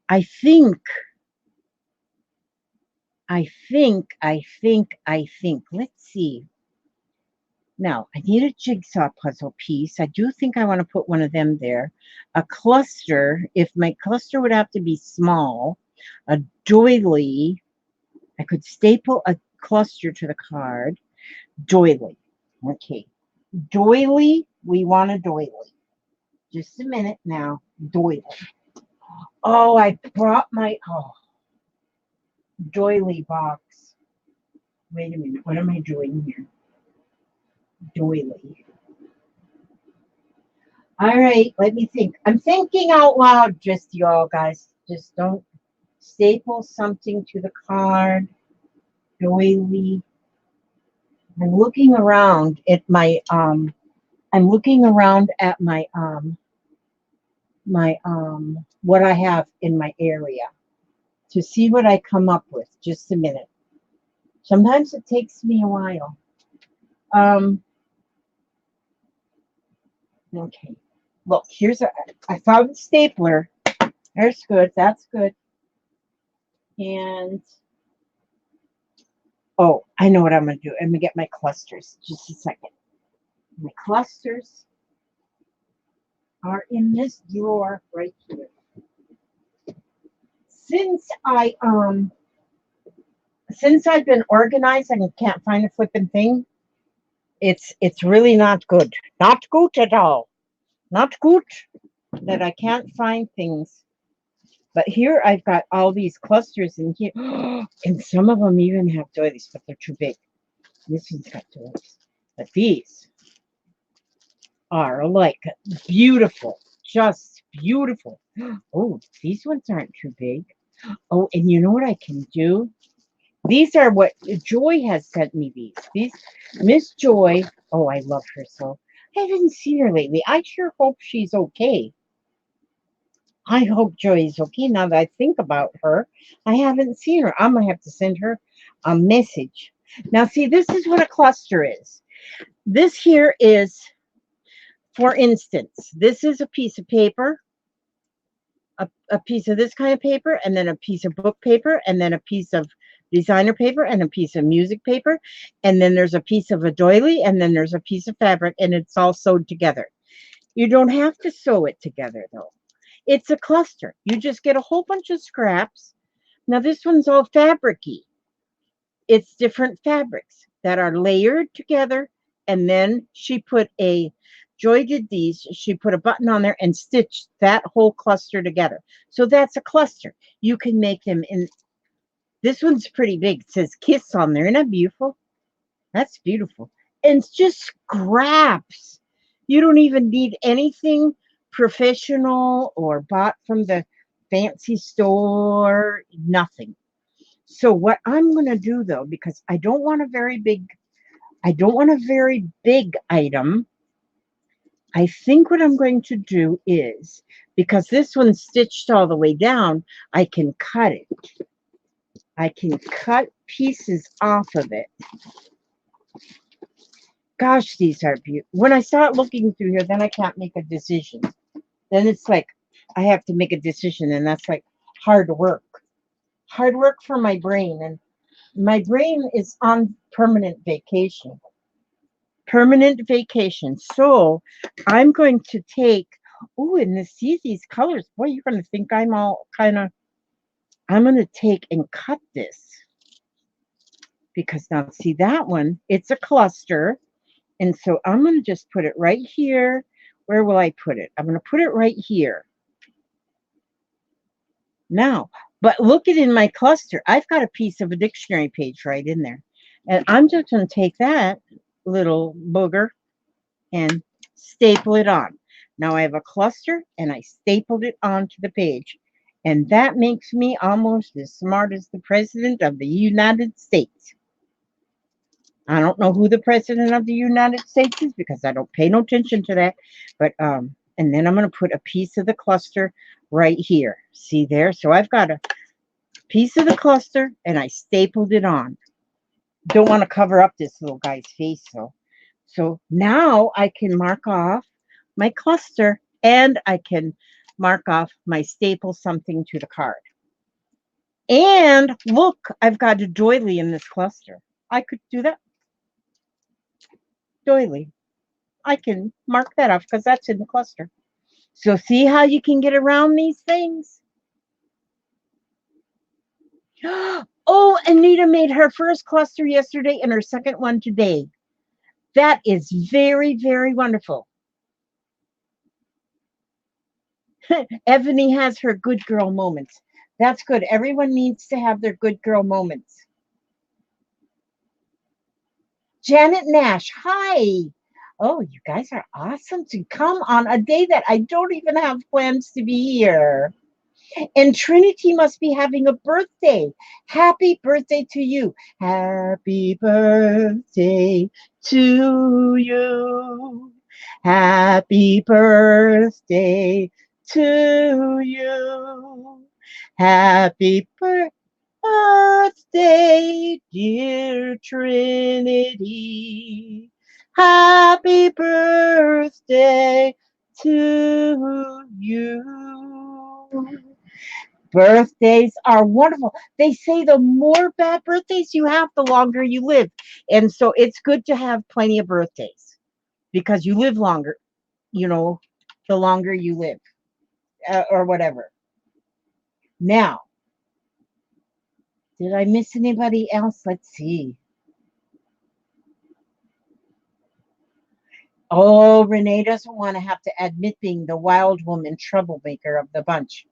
I think, let's see. Now, I need a jigsaw puzzle piece. I do think I want to put one of them there. A cluster, if my cluster would have to be small, a doily. I could staple a cluster to the card. Doily. Okay. Doily. We want a doily. Just a minute now. Doily. Oh, I brought my doily box. Wait a minute. What am I doing here? Doily. All right. Let me think. I'm thinking out loud, just y'all guys. Just don't staple something to the card. Doily. I'm looking around at my what I have in my area to see what I come up with. Just a minute. Sometimes it takes me a while. Okay. Look, I found a stapler. There's good. That's good. And oh, I know what I'm going to do. I'm going to get my clusters. Just a second. My clusters are in this drawer right here. Since I've been organized and can't find a flipping thing, it's really not good. Not good at all. Not good that I can't find things. But here I've got all these clusters in here. And some of them even have doilies, but they're too big. This one's got doilies. But these are like beautiful. Just beautiful. Oh, these ones aren't too big. Oh, and you know what I can do? These are what Joy has sent me these. Miss Joy. Oh, I love her so. I haven't seen her lately. I sure hope she's okay. I hope Joy is okay now that I think about her. I haven't seen her. I'm going to have to send her a message. Now, see, this is what a cluster is. This here is, for instance, this is a piece of paper, a piece of this kind of paper, and then a piece of book paper, and then a piece of designer paper, and a piece of music paper, and then there's a piece of a doily, and then there's a piece of fabric, and it's all sewed together. You don't have to sew it together, though. It's a cluster. You just get a whole bunch of scraps. Now, this one's all fabric-y. It's different fabrics that are layered together, and then Joy did these. She put a button on there and stitched that whole cluster together. So that's a cluster. You can make them in. This one's pretty big. It says Kiss on there. Isn't that beautiful? That's beautiful. And it's just scraps. You don't even need anything professional or bought from the fancy store. Nothing. So what I'm going to do, though, because I don't want a very big item. I think what I'm going to do is, because this one's stitched all the way down, I can cut it. I can cut pieces off of it. Gosh, these are beautiful. When I start looking through here, then I can't make a decision. Then it's like I have to make a decision, and that's like hard work. Hard work for my brain. And my brain is on permanent vacation. Permanent vacation. So I'm going to take, and see these colors. Boy, you're going to think I'm all kind of, I'm going to take and cut this. Because now, see that one, it's a cluster. And so I'm going to just put it right here. Where will I put it? I'm going to put it right here. Now, but look at in my cluster. I've got a piece of a dictionary page right in there. And I'm just going to take that little booger and staple it on. Now I have a cluster and I stapled it onto the page. And that makes me almost as smart as the President of the United States. I don't know who the President of the United States is because I don't pay no attention to that. But and then I'm going to put a piece of the cluster right here. See there? So I've got a piece of the cluster and I stapled it on. Don't want to cover up this little guy's face though. So now I can mark off my cluster and I can mark off my staple something to the card. And look, I've got a doily in this cluster. I could do that. Doily. I can mark that off because that's in the cluster. So see how you can get around these things? Oh, Anita made her first cluster yesterday and her second one today. That is very, very wonderful. Ebony has her good girl moments. That's good. Everyone needs to have their good girl moments. Janet Nash, hi. Oh, you guys are awesome to come on a day that I don't even have plans to be here. And Trinity must be having a birthday. Happy birthday to you. Happy birthday to you. Happy birthday to you. Happy birthday, dear Trinity. Happy birthday to you. Birthdays are wonderful. They say the more bad birthdays you have, the longer you live. And so it's good to have plenty of birthdays because you live longer, you know, the longer you live or whatever. Now, did I miss anybody else? Let's see. Oh, Renee doesn't want to have to admit being the wild woman troublemaker of the bunch.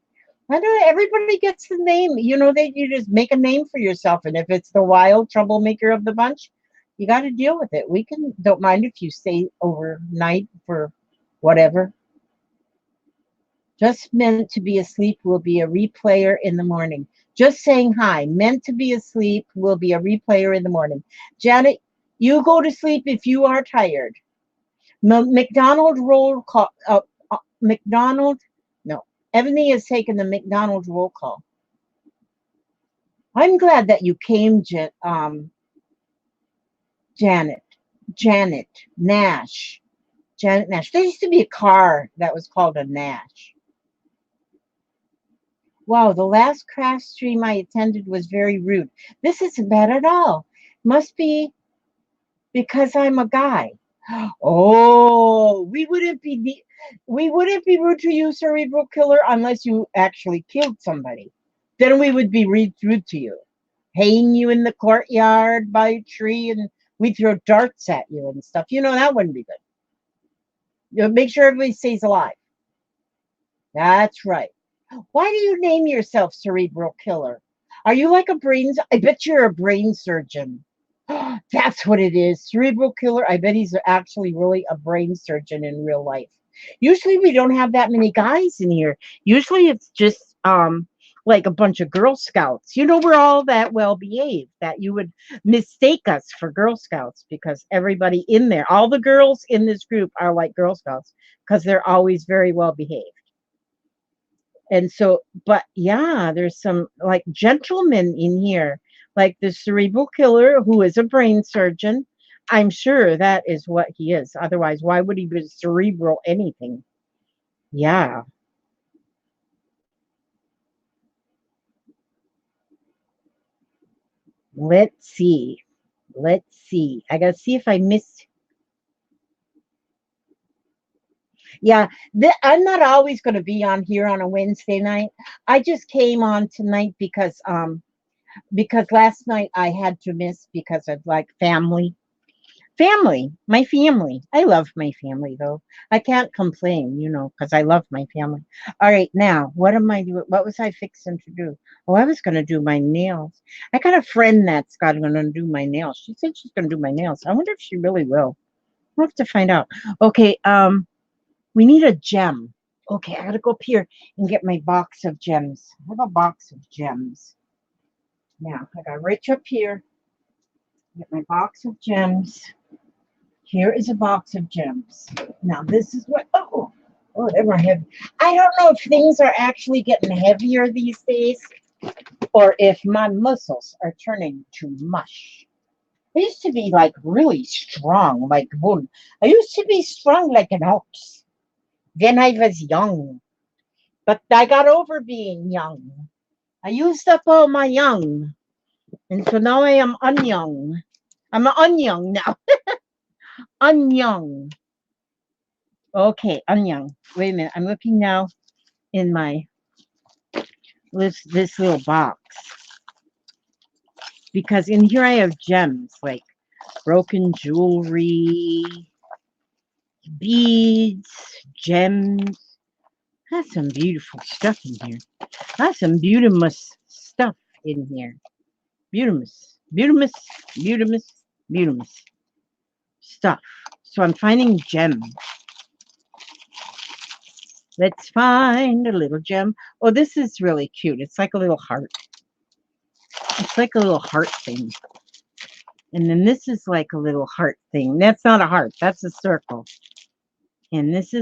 I know everybody gets the name, you know, that you just make a name for yourself. And if it's the wild troublemaker of the bunch, you got to deal with it. We don't mind if you stay overnight for whatever. Just meant to be asleep will be a replayer in the morning. Just saying hi. Meant to be asleep will be a replayer in the morning. Janet, you go to sleep if you are tired. McDonald roll call. McDonald. No. Ebony has taken the McDonald's roll call. I'm glad that you came, Janet. Janet Nash. Janet Nash. There used to be a car that was called a Nash. Wow, the last craft stream I attended was very rude. This isn't bad at all. Must be because I'm a guy. Oh, we wouldn't be rude to you, Cerebral Killer, unless you actually killed somebody. Then we would be rude to you. Hanging you in the courtyard by a tree and we throw darts at you and stuff. You know, that wouldn't be good. You know, make sure everybody stays alive. That's right. Why do you name yourself Cerebral Killer? Are you like a brain? I bet you're a brain surgeon. That's what it is. Cerebral Killer. I bet he's actually really a brain surgeon in real life. Usually we don't have that many guys in here. Usually it's just like a bunch of Girl Scouts. You know, we're all that well behaved that you would mistake us for Girl Scouts because everybody in there, all the girls in this group are like Girl Scouts because they're always very well behaved. And so, but yeah, there's some like gentlemen in here, like the Cerebral Killer, who is a brain surgeon. I'm sure that is what he is. Otherwise, why would he be cerebral anything? Yeah. Let's see. Let's see. I gotta see if I missed. Yeah, I'm not always going to be on here on a Wednesday night. I just came on tonight because last night I had to miss because of like family. My family. I love my family though. I can't complain, you know, because I love my family. All right, now what am I doing? What was I fixing to do? Oh, I was going to do my nails. I got a friend that's going to do my nails. She said she's going to do my nails. I wonder if she really will. We'll have to find out. Okay, we need a gem. Okay, I gotta go up here and get my box of gems. I have a box of gems. Now, I gotta reach up here, get my box of gems. Here is a box of gems. Now, this is what, Oh, they're more heavy. I don't know if things are actually getting heavier these days or if my muscles are turning to mush. I used to be like really strong, like bull. I used to be strong like an ox when I was young, but I got over being young. I used up all my young, and so now I am unyoung. I'm unyoung now. Unyoung. Okay, unyoung. Wait a minute. I'm looking now in my this little box because in here I have gems like broken jewelry, beads, gems. That's some beautiful stuff in here. That's some beautiful stuff in here. Beautiful, beautiful, beautiful, beautiful stuff. So I'm finding gems. Let's find a little gem. Oh, this is really cute. It's like a little heart. It's like a little heart thing. And then this is like a little heart thing. That's not a heart. That's a circle. And this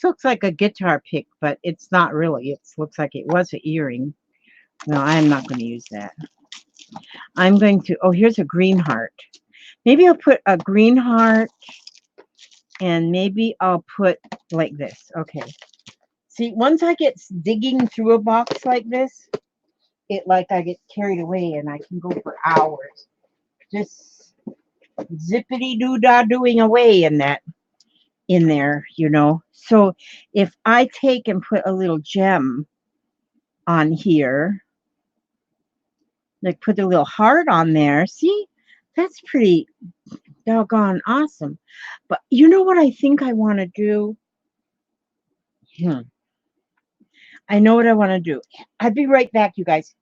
looks like a guitar pick, but it's not really. It looks like it was an earring. No, I'm not going to use that. I'm going to, oh, here's a green heart. Maybe I'll put a green heart and maybe I'll put like this. Okay. See, once I get digging through a box like this, I get carried away and I can go for hours. Just zippity doo dah doing away in there, you know. So if I take and put a little gem on here, like put a little heart on there, see, that's pretty doggone awesome. But you know what I think I want to do? I know what I want to do. I'll be right back, you guys.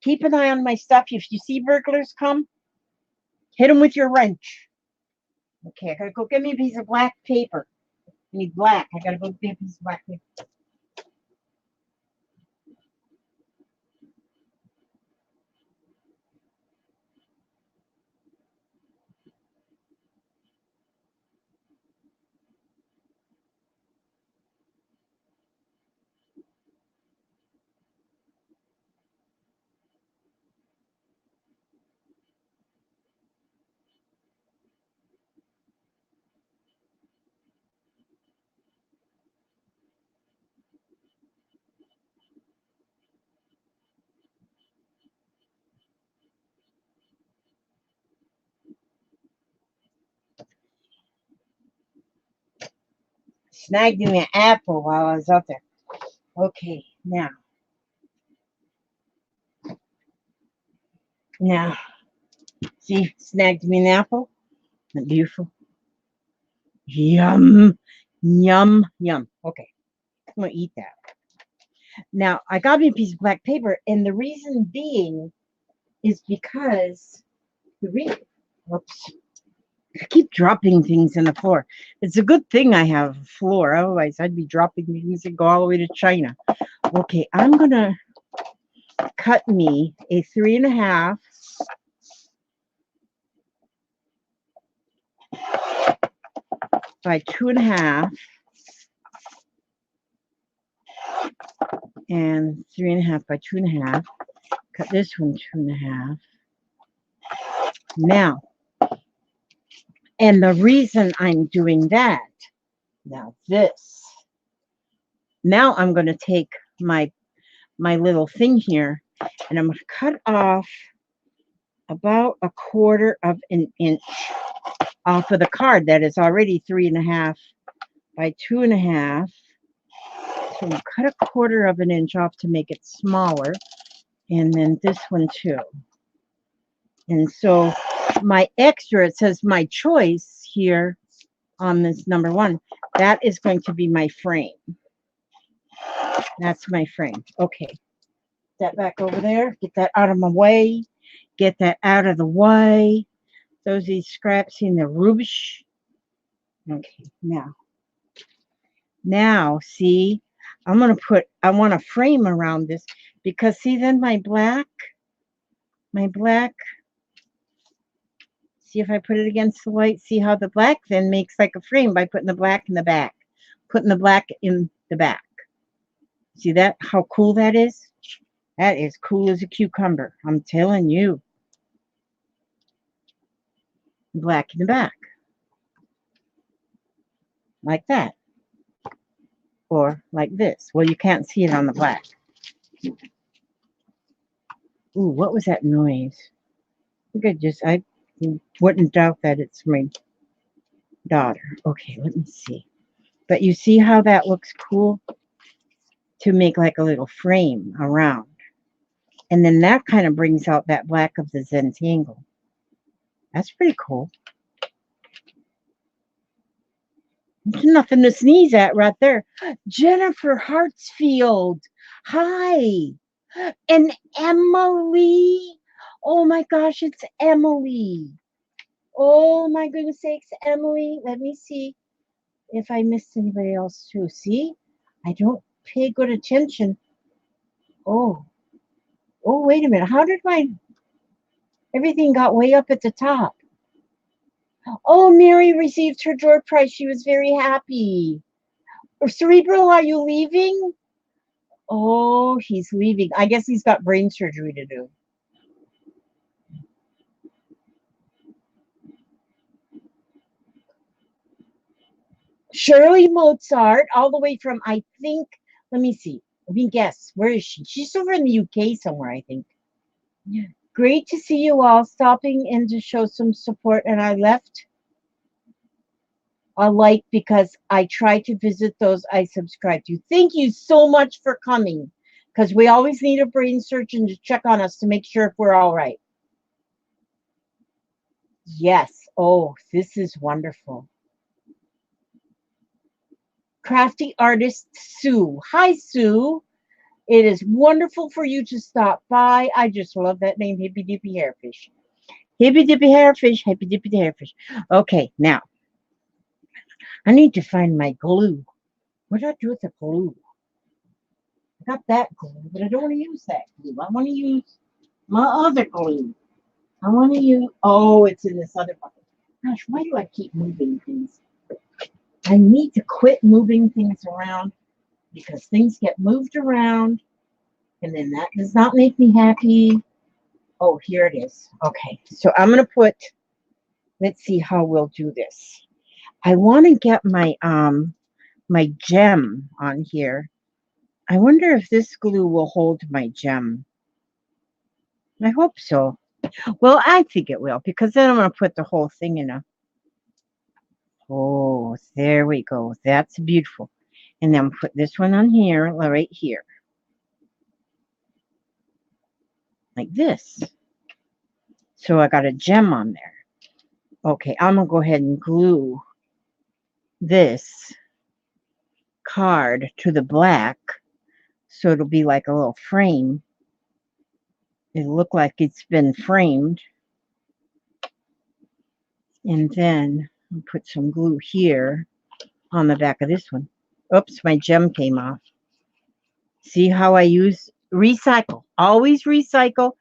Keep an eye on my stuff. If you see burglars come, hit them with your wrench. Okay, I gotta go get me a piece of black paper. I need black. I gotta go get a piece of black paper. Snagged me an apple while I was out there. Okay, now, see, snagged me an apple. Isn't that beautiful? Yum, yum, yum. Okay, I'm gonna eat that. Now, I got me a piece of black paper, and the reason being is because whoops, I keep dropping things in the floor. It's a good thing I have a floor, otherwise I'd be dropping things and go all the way to China. Okay, I'm gonna cut me a 3.5 by 2.5 and 3.5 by 2.5. Cut this one 2.5. Now, and the reason I'm doing that, now I'm going to take my little thing here and I'm going to cut off about 1/4 of an inch off of the card that is already 3.5 by 2.5. So I'm cut 1/4 of an inch off to make it smaller, and then this one too. And so my extra, it says my choice here on this number 1. That is going to be my frame. That's my frame. Okay. That back over there. Get that out of my way. Get that out of the way. These scraps in the rubbish. Okay. Now, see, I want a frame around this because see then my black, see if I put it against the white, see how the black then makes like a frame by putting the black in the back, putting the black in the back. See that? How cool that is? That is cool as a cucumber. I'm telling you. Black in the back. Like that. Or like this. Well, you can't see it on the black. Ooh, what was that noise? I wouldn't doubt that it's my daughter. Okay, let me see. But you see how that looks cool? To make like a little frame around. And then that kind of brings out that black of the Zentangle. That's pretty cool. There's nothing to sneeze at right there. Jennifer Hartsfield. Hi. And Emily. Oh my gosh, it's Emily. Oh my goodness sakes, Emily. Let me see if I missed anybody else too. See? I don't pay good attention. Oh, wait a minute. How did everything got way up at the top? Oh, Mary received her door prize. She was very happy. Cerebral, are you leaving? Oh, he's leaving. I guess he's got brain surgery to do. Shirley Mozart, all the way from, I think, let me see. Let me guess. Where is she? She's over in the UK somewhere, I think. Great to see you all stopping in to show some support. And I left a like because I try to visit those I subscribe to. Thank you so much for coming, because we always need a brain surgeon to check on us to make sure if we're all right. Yes. Oh, this is wonderful. Crafty artist Sue. Hi, Sue. It is wonderful for you to stop by. I just love that name, Hippy Dippy Hairfish. Hippy Dippy Hairfish, Hippy Dippy Hairfish. Okay, now I need to find my glue. What do I do with the glue? I got that glue, but I don't want to use that glue. I want to use my other glue. I want to use, oh, it's in this other bucket. Gosh, why do I keep moving things? I need to quit moving things around because things get moved around and then that does not make me happy. Oh, here it is. Okay, so I'm going to put, let's see how we'll do this. I want to get my my gem on here. I wonder if this glue will hold my gem. I hope so. Well, I think it will, because then I'm going to put the whole thing in a, oh, there we go. That's beautiful. And then put this one on here, right here. Like this. So I got a gem on there. Okay, I'm going to go ahead and glue this card to the black so it'll be like a little frame. It'll look like it's been framed. And then I'll put some glue here on the back of this one. Oops, my gem came off. See how I use recycle? Always recycle.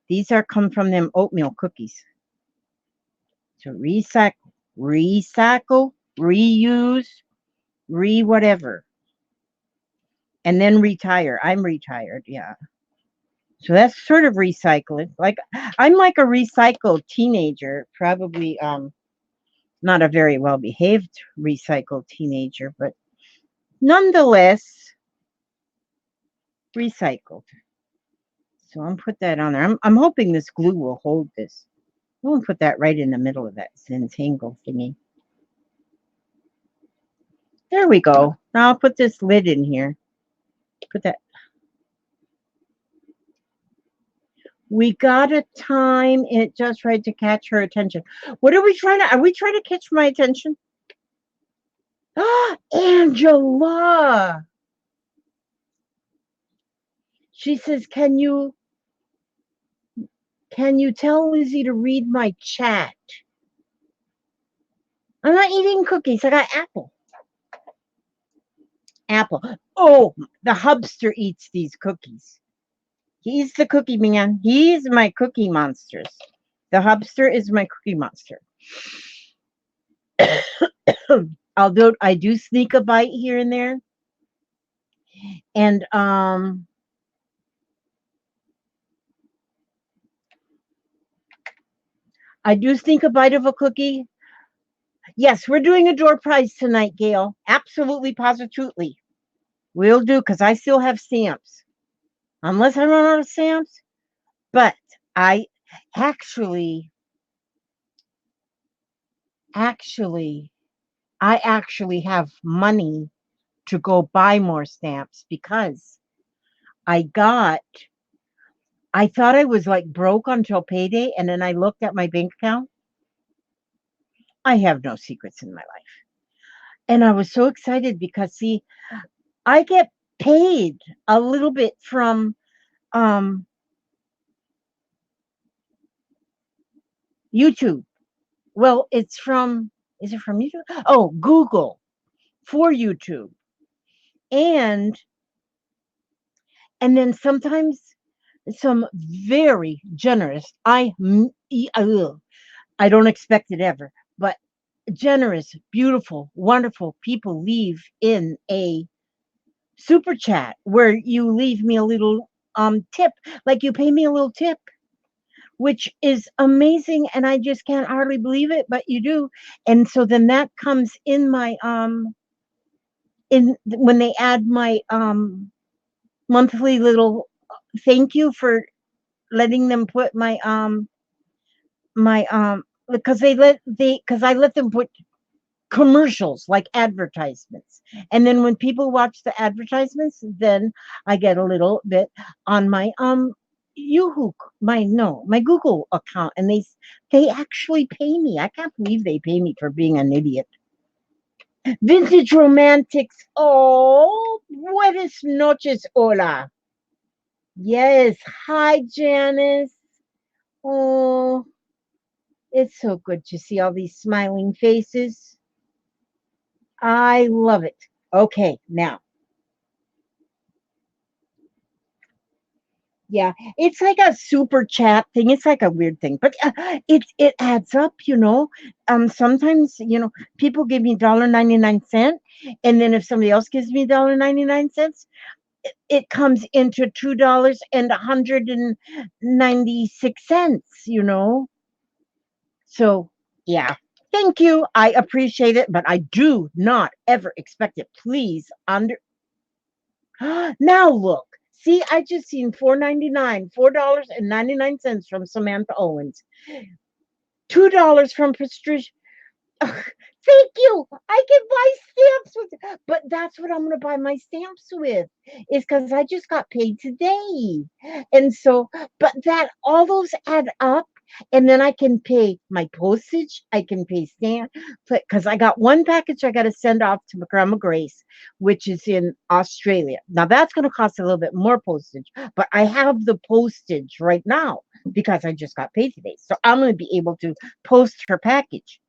These are come from them oatmeal cookies. So recycle, recycle, reuse, whatever. And then retire. I'm retired, yeah. So that's sort of recycling. Like I'm like a recycled teenager, probably not a very well behaved recycled teenager, but nonetheless recycled. So I'm put that on there. I'm hoping this glue will hold this. I'm gonna put that right in the middle of that Zentangle thingy. There we go. Now I'll put this lid in here. Put that. We got to time it just right to catch her attention. What are we trying to? Are we trying to catch my attention? Ah, Angela. She says, "Can you tell Lizzie to read my chat?" I'm not eating cookies. I got apple. Apple. Oh, the hubster eats these cookies. He's the cookie man. He's my cookie monsters. The hubster is my cookie monster. Although I do sneak a bite here and there. And I do think a bite of a cookie. Yes, we're doing a door prize tonight, Gail. Absolutely, positively. We'll do, because I still have stamps. Unless I run out of stamps. But I actually, actually, I actually have money to go buy more stamps because I got, I thought I was like broke until payday. And then I looked at my bank account. I have no secrets in my life. And I was so excited because, see, I get paid a little bit from um, YouTube. Well, it's from, is it from YouTube? Oh, Google for YouTube. And then sometimes some very generous, I don't expect it ever, but generous, beautiful, wonderful people leave in a super chat where you leave me a little tip, like you pay me a little tip, which is amazing, and I just can't hardly believe it, but you do. And so then that comes in my in when they add my monthly little thank you for letting them put my because I let them put commercials like advertisements, and then when people watch the advertisements, then I get a little bit on my Yahoo, my Google account, and they actually pay me. I can't believe they pay me for being an idiot. Vintage romantics. Oh, buenas noches, hola. Yes, hi, Janice. Oh, it's so good to see all these smiling faces. I love it. Okay, now, yeah, it's like a super chat thing. It's like a weird thing, but it adds up, you know. Sometimes, you know, people give me $1.99, and then if somebody else gives me $1.99, it comes into $2.96. You know, so yeah. Thank you. I appreciate it, but I do not ever expect it. Please now look. See, I just seen $4.99 from Samantha Owens. $2 from Patricia. Thank you. I can buy stamps with, but that's what I'm gonna buy my stamps with, is because I just got paid today. And so, but that all those add up, and then I can pay my postage, I can pay stamp, because I got one package I gotta send off to Grandma Grace, which is in Australia. Now that's gonna cost a little bit more postage, but I have the postage right now because I just got paid today. So I'm gonna be able to post her package.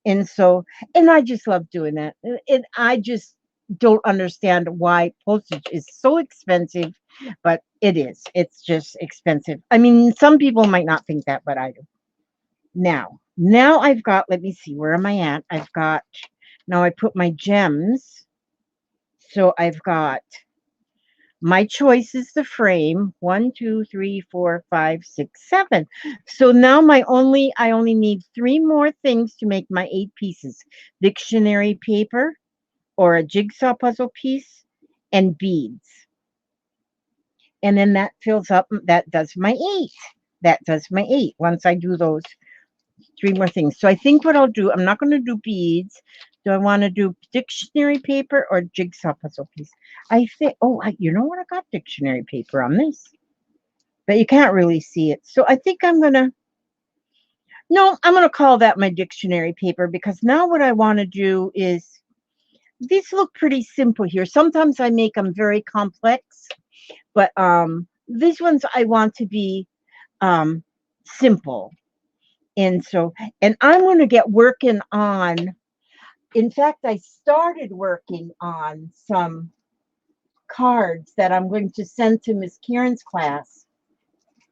And so, and I just love doing that. And I just don't understand why postage is so expensive, but it is. It's just expensive. I mean, some people might not think that, but I do. Now I've got, let me see, where am I at? Now I put my gems. So I've got my choice is the frame. 1, 2, 3, 4, 5, 6, 7. So now I only need 3 more things to make my 8 pieces. Dictionary paper or a jigsaw puzzle piece and beads. And then that fills up, that does my 8. That does my 8 once I do those 3 more things. So I think what I'll do, I'm not going to do beads. Do I want to do dictionary paper or jigsaw puzzle piece? I think, you know what? I got dictionary paper on this, but you can't really see it. So I think I'm going to, no, I'm going to call that my dictionary paper, because now what I want to do is, these look pretty simple here. Sometimes I make them very complex, but these ones I want to be simple. And so, and I'm going to get working on, in fact, I started working on some cards that I'm going to send to Miss Karen's class.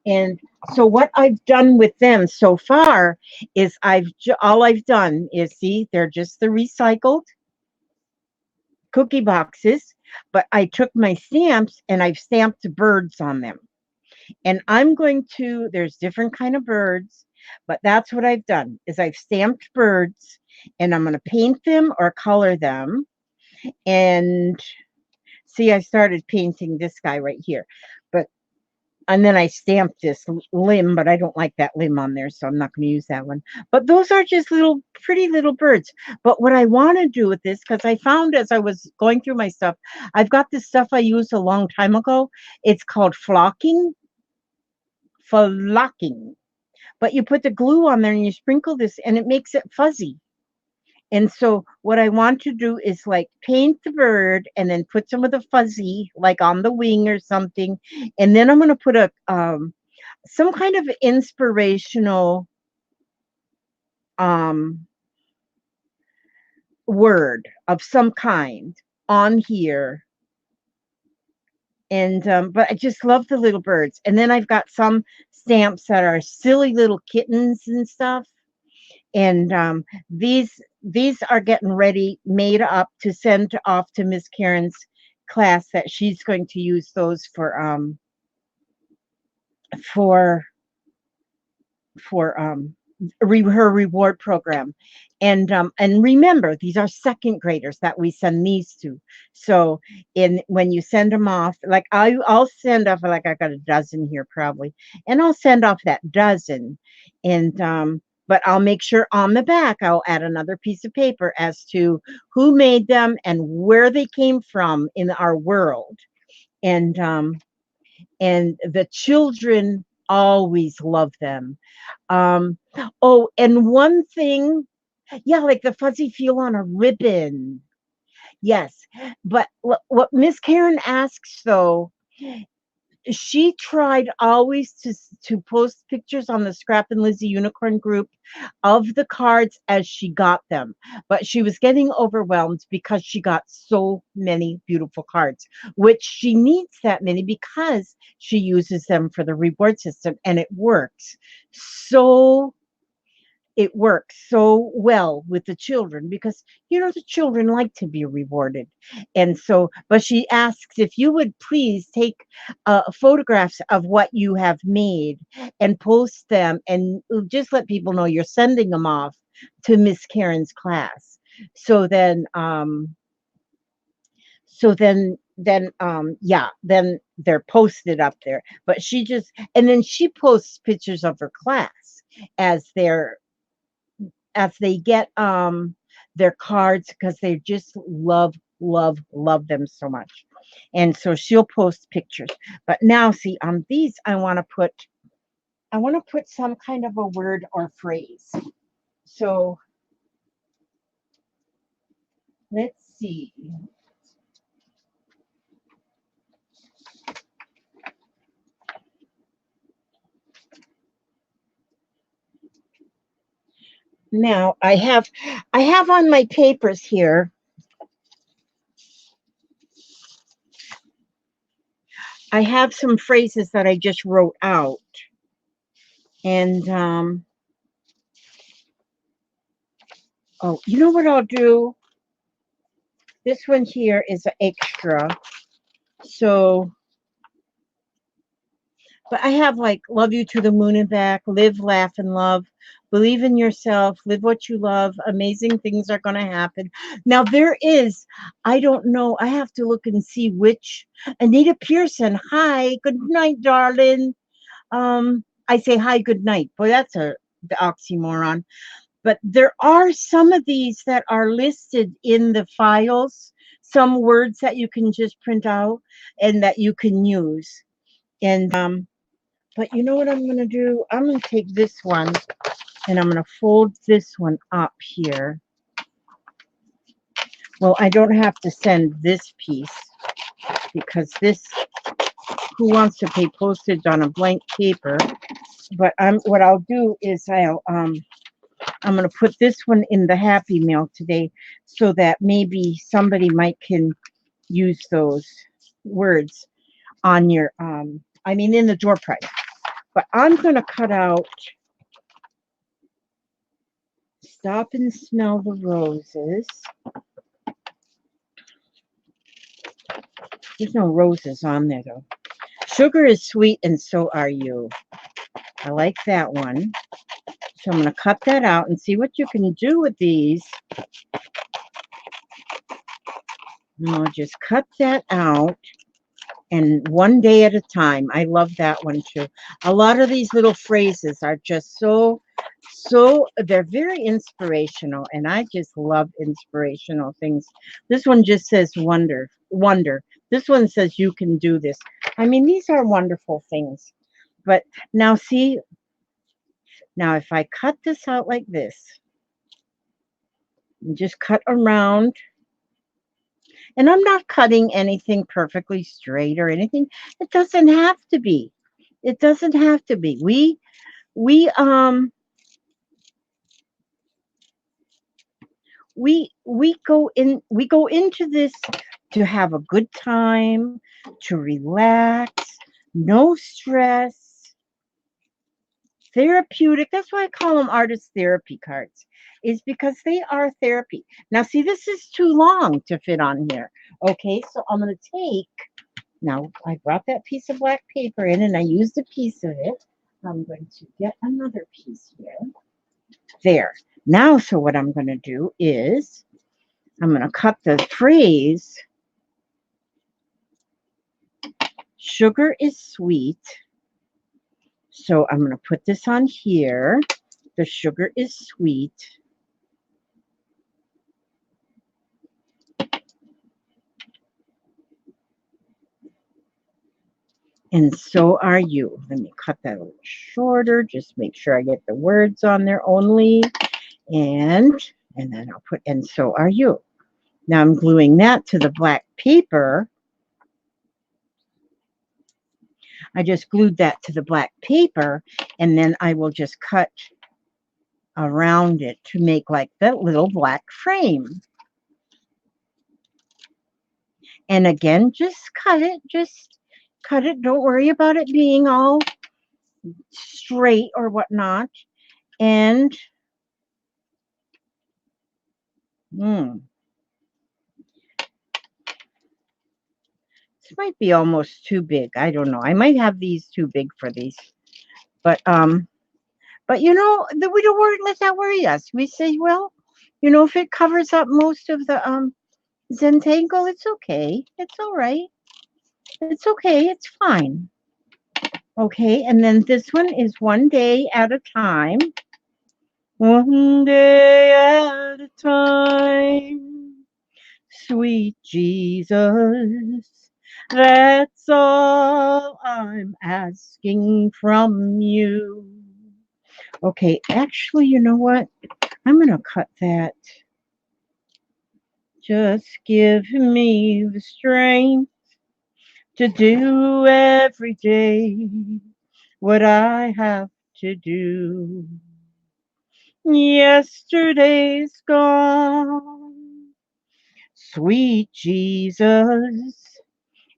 And so what I've done with them so far is all I've done is, see, they're just the recycled cookie boxes. but I took my stamps and I've stamped birds on them. And I'm going to, there's different kind of birds, but that's what I've done is I've stamped birds and I'm going to paint them or color them. And see, I started painting this guy right here, but and then I stamped this limb, but I don't like that limb on there, so I'm not going to use that one. But those are just little pretty little birds. But what I want to do with this, because I found as I was going through my stuff, I've got this stuff I used a long time ago. It's called flocking. But you put the glue on there and you sprinkle this and it makes it fuzzy. And so what I want to do is like paint the bird and then put some of the fuzzy like on the wing or something. And then I'm going to put a some kind of inspirational word of some kind on here. And but I just love the little birds. And then I've got some stamps that are silly little kittens and stuff. And these are getting ready, made up to send off to Miss Karen's class that she's going to use those for for her reward program. And remember, these are second graders that we send these to. So when you send them off, like I'll send off, like I got a dozen here probably, and I'll send off that dozen. And but I'll make sure on the back I'll add another piece of paper as to who made them and where they came from in our world. And the children always love them. Oh, and one thing, yeah, like the fuzzy feel on a ribbon. Yes. But what Miss Karen asks though, she tried always to post pictures on the Scrap and Lizzie Unicorn group of the cards as she got them, but she was getting overwhelmed because she got so many beautiful cards, which she needs that many because she uses them for the reward system, and it works so well with the children because the children like to be rewarded. And so, but she asks if you would please take photographs of what you have made and post them and just let people know you're sending them off to Miss Karen's class. So then yeah, then they're posted up there. But and then she posts pictures of her class as they get their cards, because they just love them so much. And so she'll post pictures. But now see, on these I want to put some kind of a word or phrase. So let's see. Now I have on my papers here, I have some phrases that I just wrote out. And oh, you know what I'll do? This one here is an extra. So, but I have like love you to the moon and back, live, laugh, and love, believe in yourself, live what you love, amazing things are going to happen. Now there is, I don't know, I have to look and see which. Anita Pearson, hi, good night, darling. I say hi, good night. Boy, that's the oxymoron. But there are some of these that are listed in the files, some words that you can just print out and that you can use. And but you know what I'm going to do? I'm going to take this one and I'm going to fold this one up here. Well, I don't have to send this piece because who wants to pay postage on a blank paper? But what I'll do is I'm going to put this one in the Happy Mail today so that maybe somebody can use those words on your in the door prize. But I'm going to cut out Stop and Smell the Roses. There's no roses on there, though. Sugar is sweet, and so are you. I like that one. So I'm going to cut that out and see what you can do with these. I'll just cut that out. And one day at a time. I love that one too. A lot of these little phrases are just so, they're very inspirational. And I just love inspirational things. This one just says wonder. This one says you can do this. I mean, these are wonderful things. But now see, now if I cut this out like this, and just cut around, and I'm not cutting anything perfectly straight or anything. It doesn't have to be. It doesn't have to be. We go into this to have a good time, to relax, no stress, therapeutic. That's why I call them artist therapy cards, is because they are therapy. Now, see, this is too long to fit on here. Okay, so I'm going to take, now I brought that piece of black paper in and I used a piece of it. I'm going to get another piece here. There. Now, so what I'm going to do is I'm going to cut the phrase, sugar is sweet. So I'm going to put this on here. The sugar is sweet. And so are you. Let me cut that a little shorter. Just make sure I get the words on there only. And then I'll put, and so are you. Now I'm gluing that to the black paper. I just glued that to the black paper, and then I will just cut around it to make like that little black frame. And again, just cut it. Just cut it. Don't worry about it being all straight or whatnot. And this might be almost too big. I don't know. I might have these too big for these. But you know, we don't let that worry us. We say, well, you know, if it covers up most of the Zentangle, it's okay. It's all right. It's okay. It's fine. Okay, and then this one is one day at a time. One day at a time. Sweet Jesus, that's all I'm asking from you. Okay, actually, you know what? I'm going to cut that. Just give me the strength to do every day what I have to do. Yesterday's gone, sweet Jesus,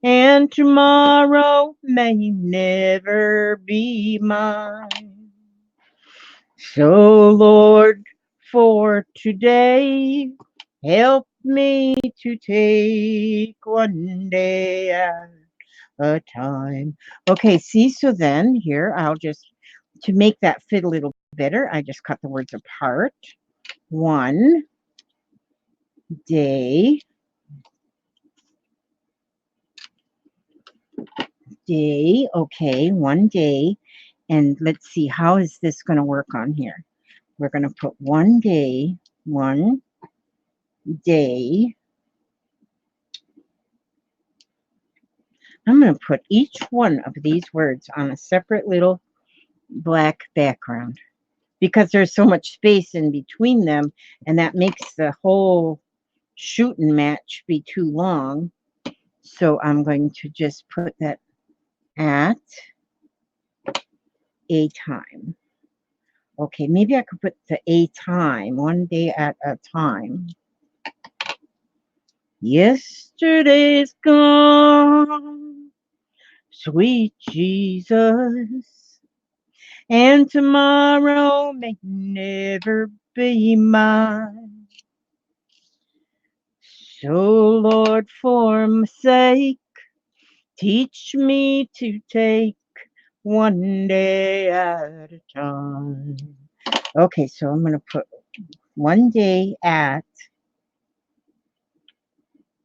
and tomorrow may never be mine. So, Lord, for today, help me to take one day at a time. Okay, see, so then here I'll just, to make that fit a little better, I just cut the words apart. One day, okay, one day. And let's see, how is this going to work on here? We're going to put one day. I'm going to put each one of these words on a separate little black background because there's so much space in between them, and that makes the whole shoot and match be too long. So I'm going to just put that at a time. Okay, maybe I could put the a time, one day at a time. Yesterday's gone, sweet Jesus, and tomorrow may never be mine. So, Lord, for my sake, Teach me to take one day at a time. Okay, so I'm going to put one day at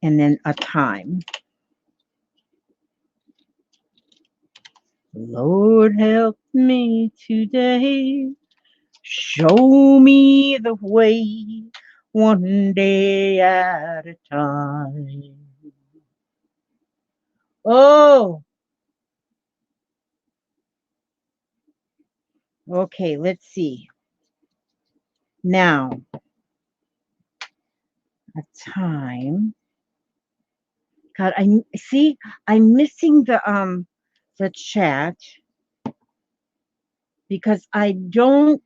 and then a time. Lord, help me today. Show me the way, one day at a time. Oh, okay, let's see. Now, a time. God, I see I'm missing the chat because I don't.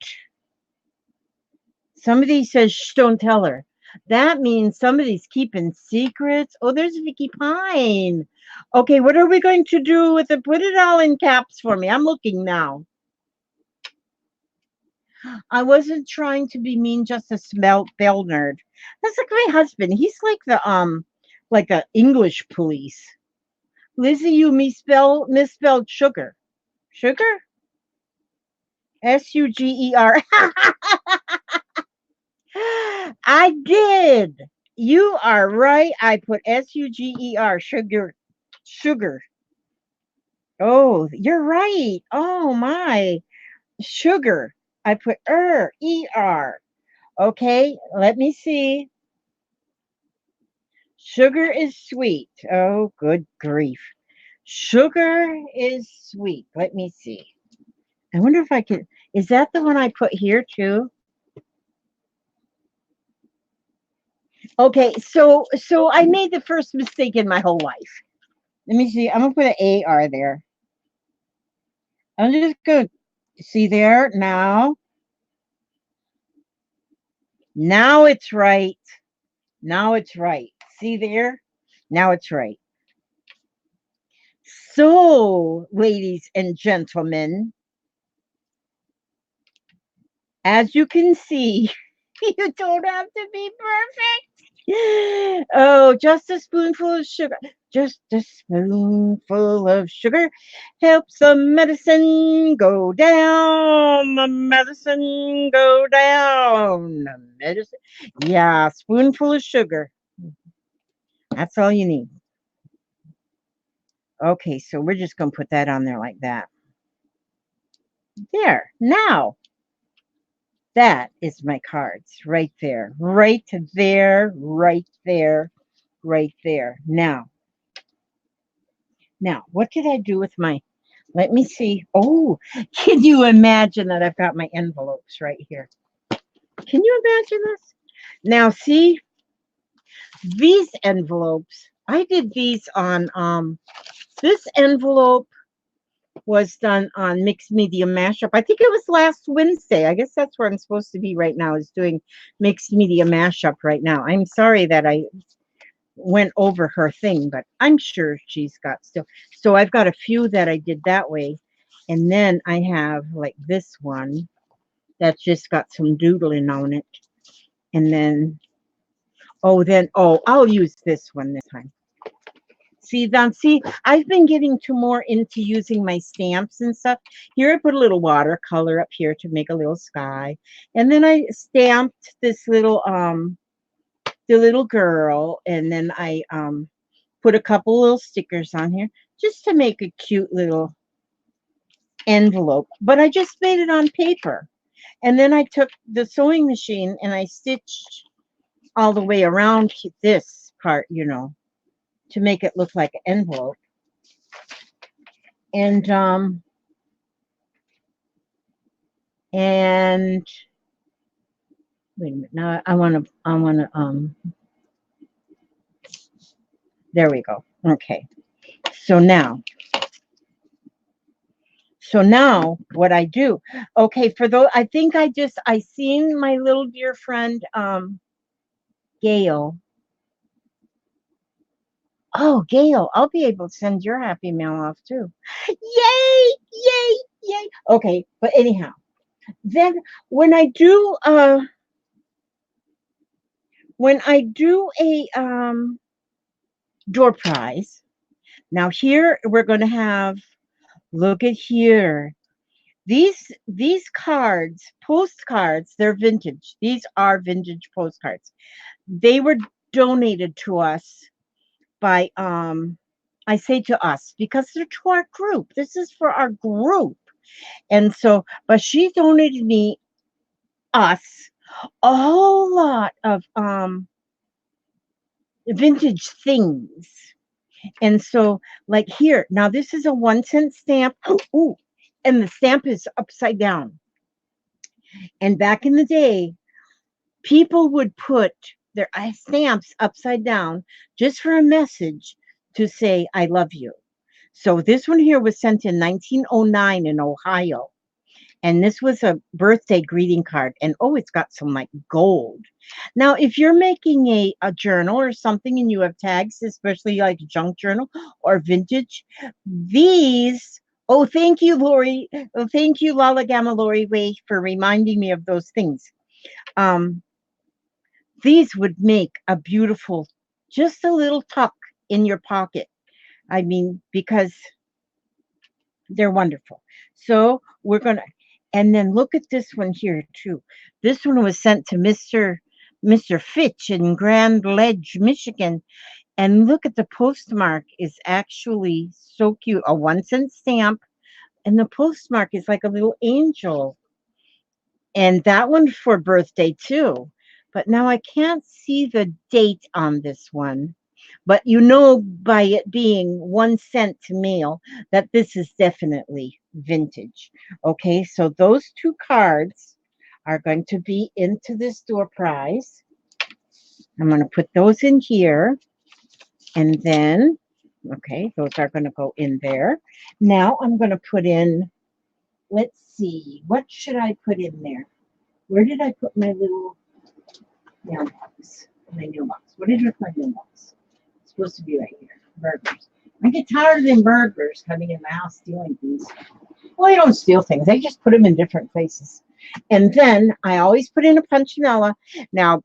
Somebody says, shh, don't tell her. That means somebody's keeping secrets. Oh, there's Vicky Pine. Okay, what are we going to do with it? Put it all in caps for me. I'm looking now. I wasn't trying to be mean, just a spell nerd. That's like my husband. He's like a English police. Lizzie, you misspelled sugar. Sugar? Suger. I did. You are right. I put suger, sugar, sugar. Oh, you're right. Oh my, sugar. I put er. Okay, let me see. Sugar is sweet. Oh, good grief. Sugar is sweet. Let me see. I wonder if I could. Is that the one I put here too? Okay, so I made the first mistake in my whole life. Let me see. I'm gonna put an AR there. I'm just gonna see there now. Now it's right. Now it's right. See there? Now it's right. So, ladies and gentlemen, as you can see, you don't have to be perfect. Oh, just a spoonful of sugar. Just a spoonful of sugar helps the medicine go down. The medicine go down. The medicine. Yeah, spoonful of sugar. That's all you need. Okay, so we're just going to put that on there like that. There. Now, that is my cards right there. Right there. Right there. Right there. Now, what did I do with my, let me see. Oh, can you imagine that I've got my envelopes right here? Can you imagine this? Now, see, these envelopes, I did these on, this envelope was done on Mixed Media Mashup. I think it was last Wednesday. I guess that's where I'm supposed to be right now, is doing Mixed Media Mashup right now. I'm sorry that I went over her thing, but I'm sure she's got still. So I've got a few that I did that way. And then I have like this one that's just got some doodling on it. And then, I'll use this one this time. See, I've been getting more into using my stamps and stuff. Here I put a little watercolor up here to make a little sky. And then I stamped this the little girl. And then I put a couple little stickers on here just to make a cute little envelope. But I just made it on paper. And then I took the sewing machine and I stitched all the way around this part, to make it look like an envelope. And wait a minute. Now I want to there we go. Okay. So now what I do, okay, for those, I think I seen my little dear friend Gail. Oh, Gail, I'll be able to send your happy mail off too. Yay, yay, yay. Okay, but anyhow, then when I do a door prize, Now here we're going to have, look at here. These cards, postcards, they're vintage. These are vintage postcards. They were donated to us by I say to us because they're to our group. This is for our group. And so, but she donated me us a whole lot of vintage things. And so, like here, now this is a 1-cent stamp. Ooh, and the stamp is upside down. And back in the day, people would put their stamps upside down just for a message to say, I love you. So this one here was sent in 1909 in Ohio. And this was a birthday greeting card. And oh, it's got some like gold. Now, if you're making a journal or something and you have tags, especially like a junk journal or vintage, these, oh, thank you, Lori. Oh, thank you, Lala Gamma Lori Way, for reminding me of those things. These would make a beautiful, just a little tuck in your pocket. I mean, because they're wonderful. So we're going to, and then look at this one here too. This one was sent to Mr. Fitch in Grand Ledge, Michigan. And look at the postmark is actually so cute. A 1-cent stamp. And the postmark is like a little angel. And that one for birthday too. But now I can't see the date on this one. But you know, by it being 1 cent to mail, that this is definitely vintage. Okay, so those 2 cards are going to be into this door prize. I'm going to put those in here. And then, okay, those are going to go in there. Now I'm going to put in, let's see, what should I put in there? Where did I put my little mailbox? My mailbox. What did I put my mailbox? Supposed to be right here. Burglars. I get tired of them burglars coming in my house stealing things. Well, I don't steal things. I just put them in different places. And then I always put in a punchinella. Now,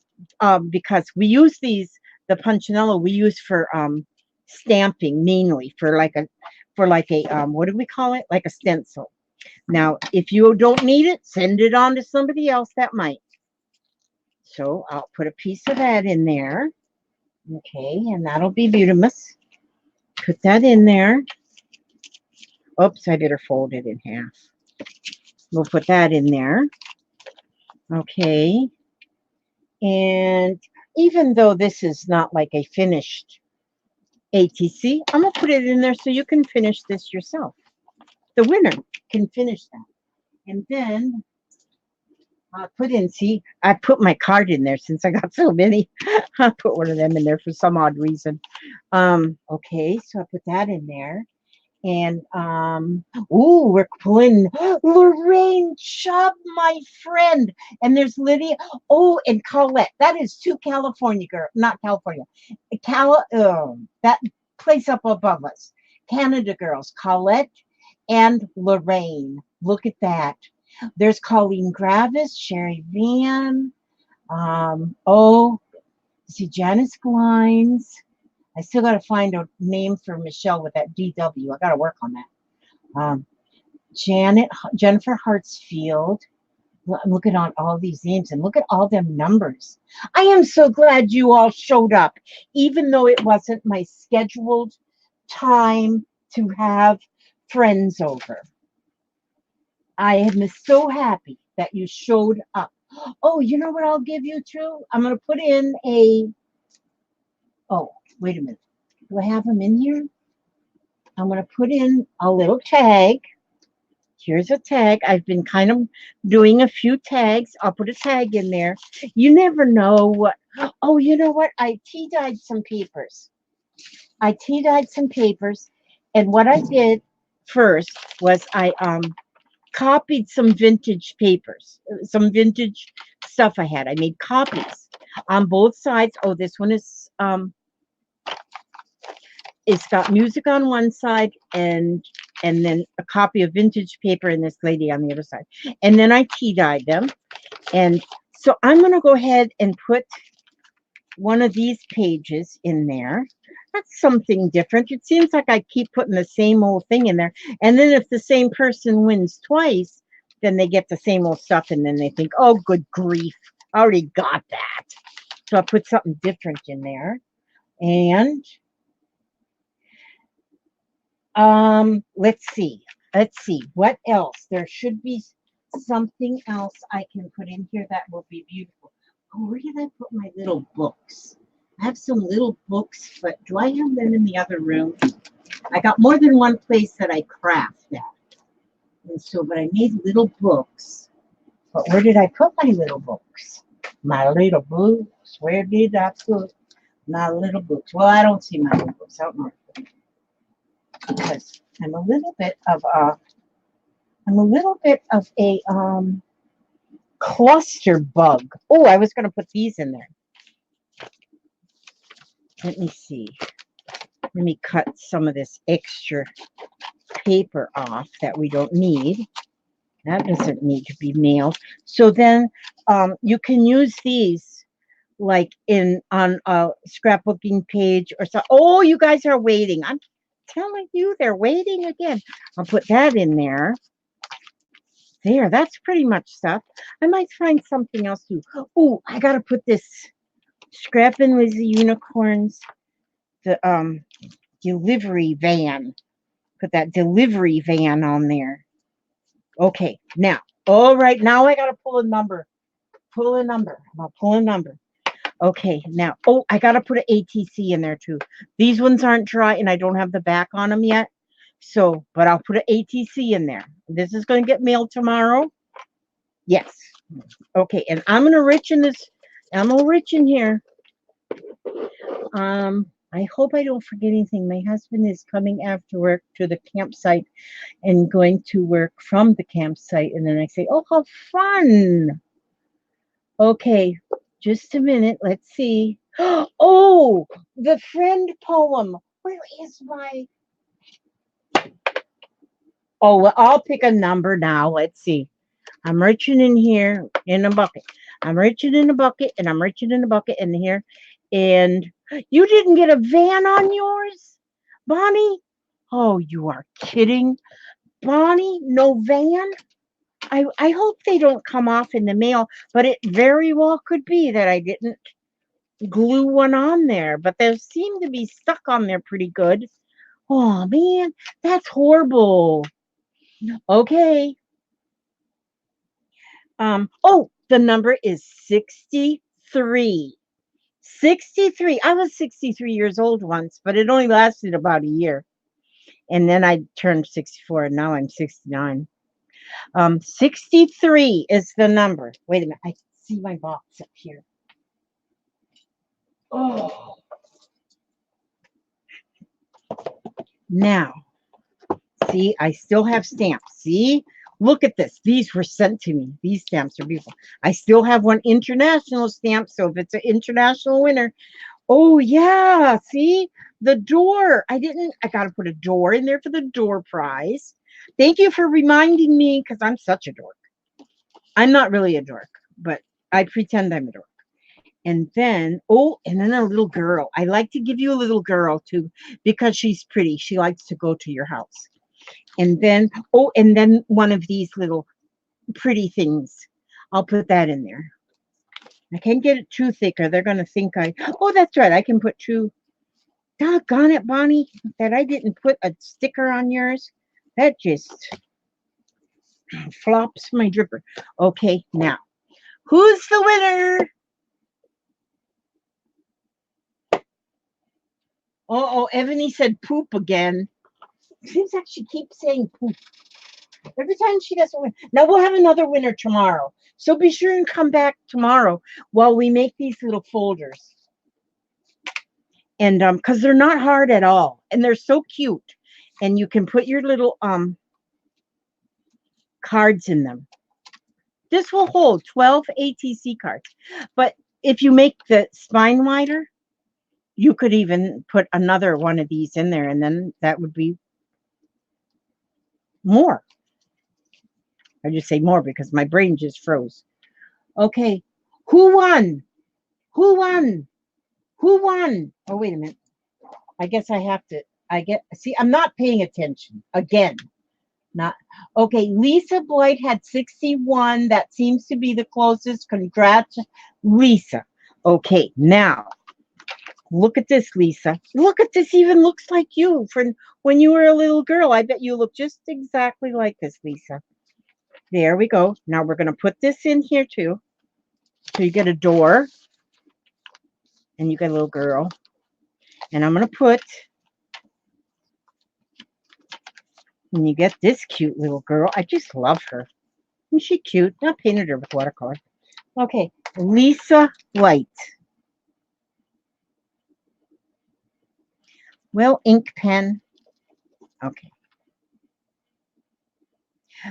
because we use these, the punchinella we use for stamping mainly for like a what do we call it? Like a stencil. Now, if you don't need it, send it on to somebody else that might. So I'll put a piece of that in there. Okay, and that'll be beautiful. Put that in there. Oops, I better fold it in half. We'll put that in there. Okay. And even though this is not like a finished ATC, I'm going to put it in there so you can finish this yourself. The winner can finish that. And then I'll put in, see, I put my card in there since I got so many. I put one of them in there for some odd reason. Okay, so I put that in there. And ooh, we're pulling Lorraine Chubb, my friend. And there's Lydia. Oh, and Colette. That is 2 California girls, not California. That place up above us. Canada girls, Colette and Lorraine. Look at that. There's Colleen Gravis, Sherry Van. See Janice Glines. I still got to find a name for Michelle with that DW. I got to work on that. Jennifer Hartsfield. I'm looking at all these names and look at all them numbers. I am so glad you all showed up, even though it wasn't my scheduled time to have friends over. I am so happy that you showed up. Oh, you know what I'll give you too? I'm going to put in a, oh, wait a minute. Do I have them in here? I'm going to put in a little tag. Here's a tag. I've been kind of doing a few tags. I'll put a tag in there. You never know what. Oh, you know what? I tea-dyed some papers. And what I did first was I copied some vintage papers, some vintage stuff I had. I made copies on both sides. Oh, this one is it's got music on one side and then a copy of vintage paper and this lady on the other side. And then I tea-dyed them. And so I'm going to go ahead and put one of these pages in there. that's something different. It seems like I keep putting the same old thing in there. And then if the same person wins twice, then they get the same old stuff. And then they think, oh, good grief, I already got that. So I put something different in there. And let's see. Let's see. What else? There should be something else I can put in here that will be beautiful. Oh, where did I put my little books? I have some little books, but do I have them in the other room? I got more than one place that I craft at. And so, but I made little books. But where did I put my little books? My little books. Where did I put my little books? Well, I don't see my little books. I don't know. Because I'm a little bit of a cluster bug. Oh, I was going to put these in there. Let me see. Let me cut some of this extra paper off that we don't need. That doesn't need to be mailed. So then you can use these like on a scrapbooking page or so. Oh, you guys are waiting. I'm telling you, they're waiting again. I'll put that in there. There, that's pretty much stuff. I might find something else too. Oh, I gotta put this Scrapping with the Unicorns, the delivery van. Put that delivery van on there. Okay, now, all right, now I gotta pull a number. Pull a number. I'll pull a number. Okay, now, oh, I gotta put an ATC in there too. These ones aren't dry and I don't have the back on them yet. So, but I'll put an ATC in there. This is going to get mailed tomorrow. Yes. Okay, and I'm going to rich in this. I'm going to rich in here. I hope I don't forget anything. My husband is coming after work to the campsite and going to work from the campsite. And then I say, oh, how fun. Okay, just a minute. Let's see. Oh, the friend poem. Where is my... Oh, well, I'll pick a number now. Let's see. I'm reaching in here in a bucket. I'm reaching in a bucket and I'm reaching in a bucket in here. And you didn't get a van on yours, Bonnie? Oh, you are kidding. Bonnie, no van? I hope they don't come off in the mail, but it very well could be that I didn't glue one on there. But they seem to be stuck on there pretty good. Oh, man, that's horrible. Okay. Oh, the number is 63. 63. I was 63 years old once, but it only lasted about a year. And then I turned 64 and now I'm 69. 63 is the number. Wait a minute. I see my box up here. Oh. Now, see, I still have stamps. See? Look at this. These were sent to me. These stamps are beautiful. I still have one international stamp. So if it's an international winner, oh yeah, see the door. I got to put a door in there for the door prize. Thank you for reminding me because I'm such a dork. I'm not really a dork, but I pretend I'm a dork. And then, oh, and then a little girl. I like to give you a little girl too because she's pretty. She likes to go to your house. And then, oh, and then one of these little pretty things. I'll put that in there. I can't get it too thick or they're going to think oh, that's right. I can put two. Doggone it, Bonnie, that I didn't put a sticker on yours. That just flops my dripper. Okay, now, who's the winner? Oh, Ebony said poop again. Seems like she keeps saying poop. Every time she doesn't win. Now we'll have another winner tomorrow. So be sure and come back tomorrow while we make these little folders. And because they're not hard at all. And they're so cute. And you can put your little cards in them. This will hold 12 ATC cards. But if you make the spine wider, you could even put another one of these in there. And then that would be more. I just say more because my brain just froze. Okay. Who won? Who won? Who won? Oh, wait a minute. I guess I have to, see, I'm not paying attention. Again, not, okay, Lisa Blight had 61. That seems to be the closest. Congrats, Lisa. Okay, now, look at this, Lisa. Look at this, even looks like you from when you were a little girl. I bet you look just exactly like this, Lisa. There we go. Now we're going to put this in here too. So you get a door and you get a little girl. And I'm going to put, and you get this cute little girl. I just love her. Isn't she cute? I painted her with watercolor. Okay, Lisa White. Well, ink pen. Okay.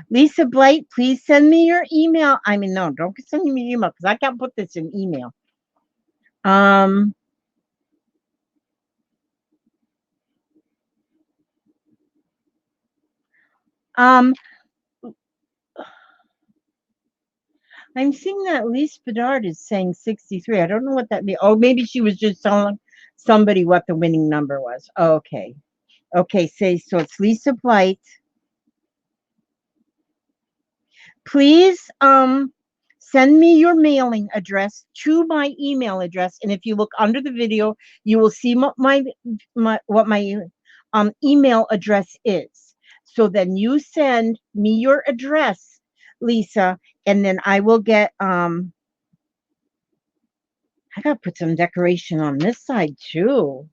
Lisa Blight, please send me your email. I mean, no, don't send me your email because I can't put this in email. I'm seeing that Lise Bedard is saying 63. I don't know what that means. Oh, maybe she was just telling somebody what the winning number was. Okay. Okay, so it's Lisa Blight. Please send me your mailing address to my email address, and if you look under the video, you will see what my email address is. So then you send me your address, Lisa, and then I will get I gotta put some decoration on this side too.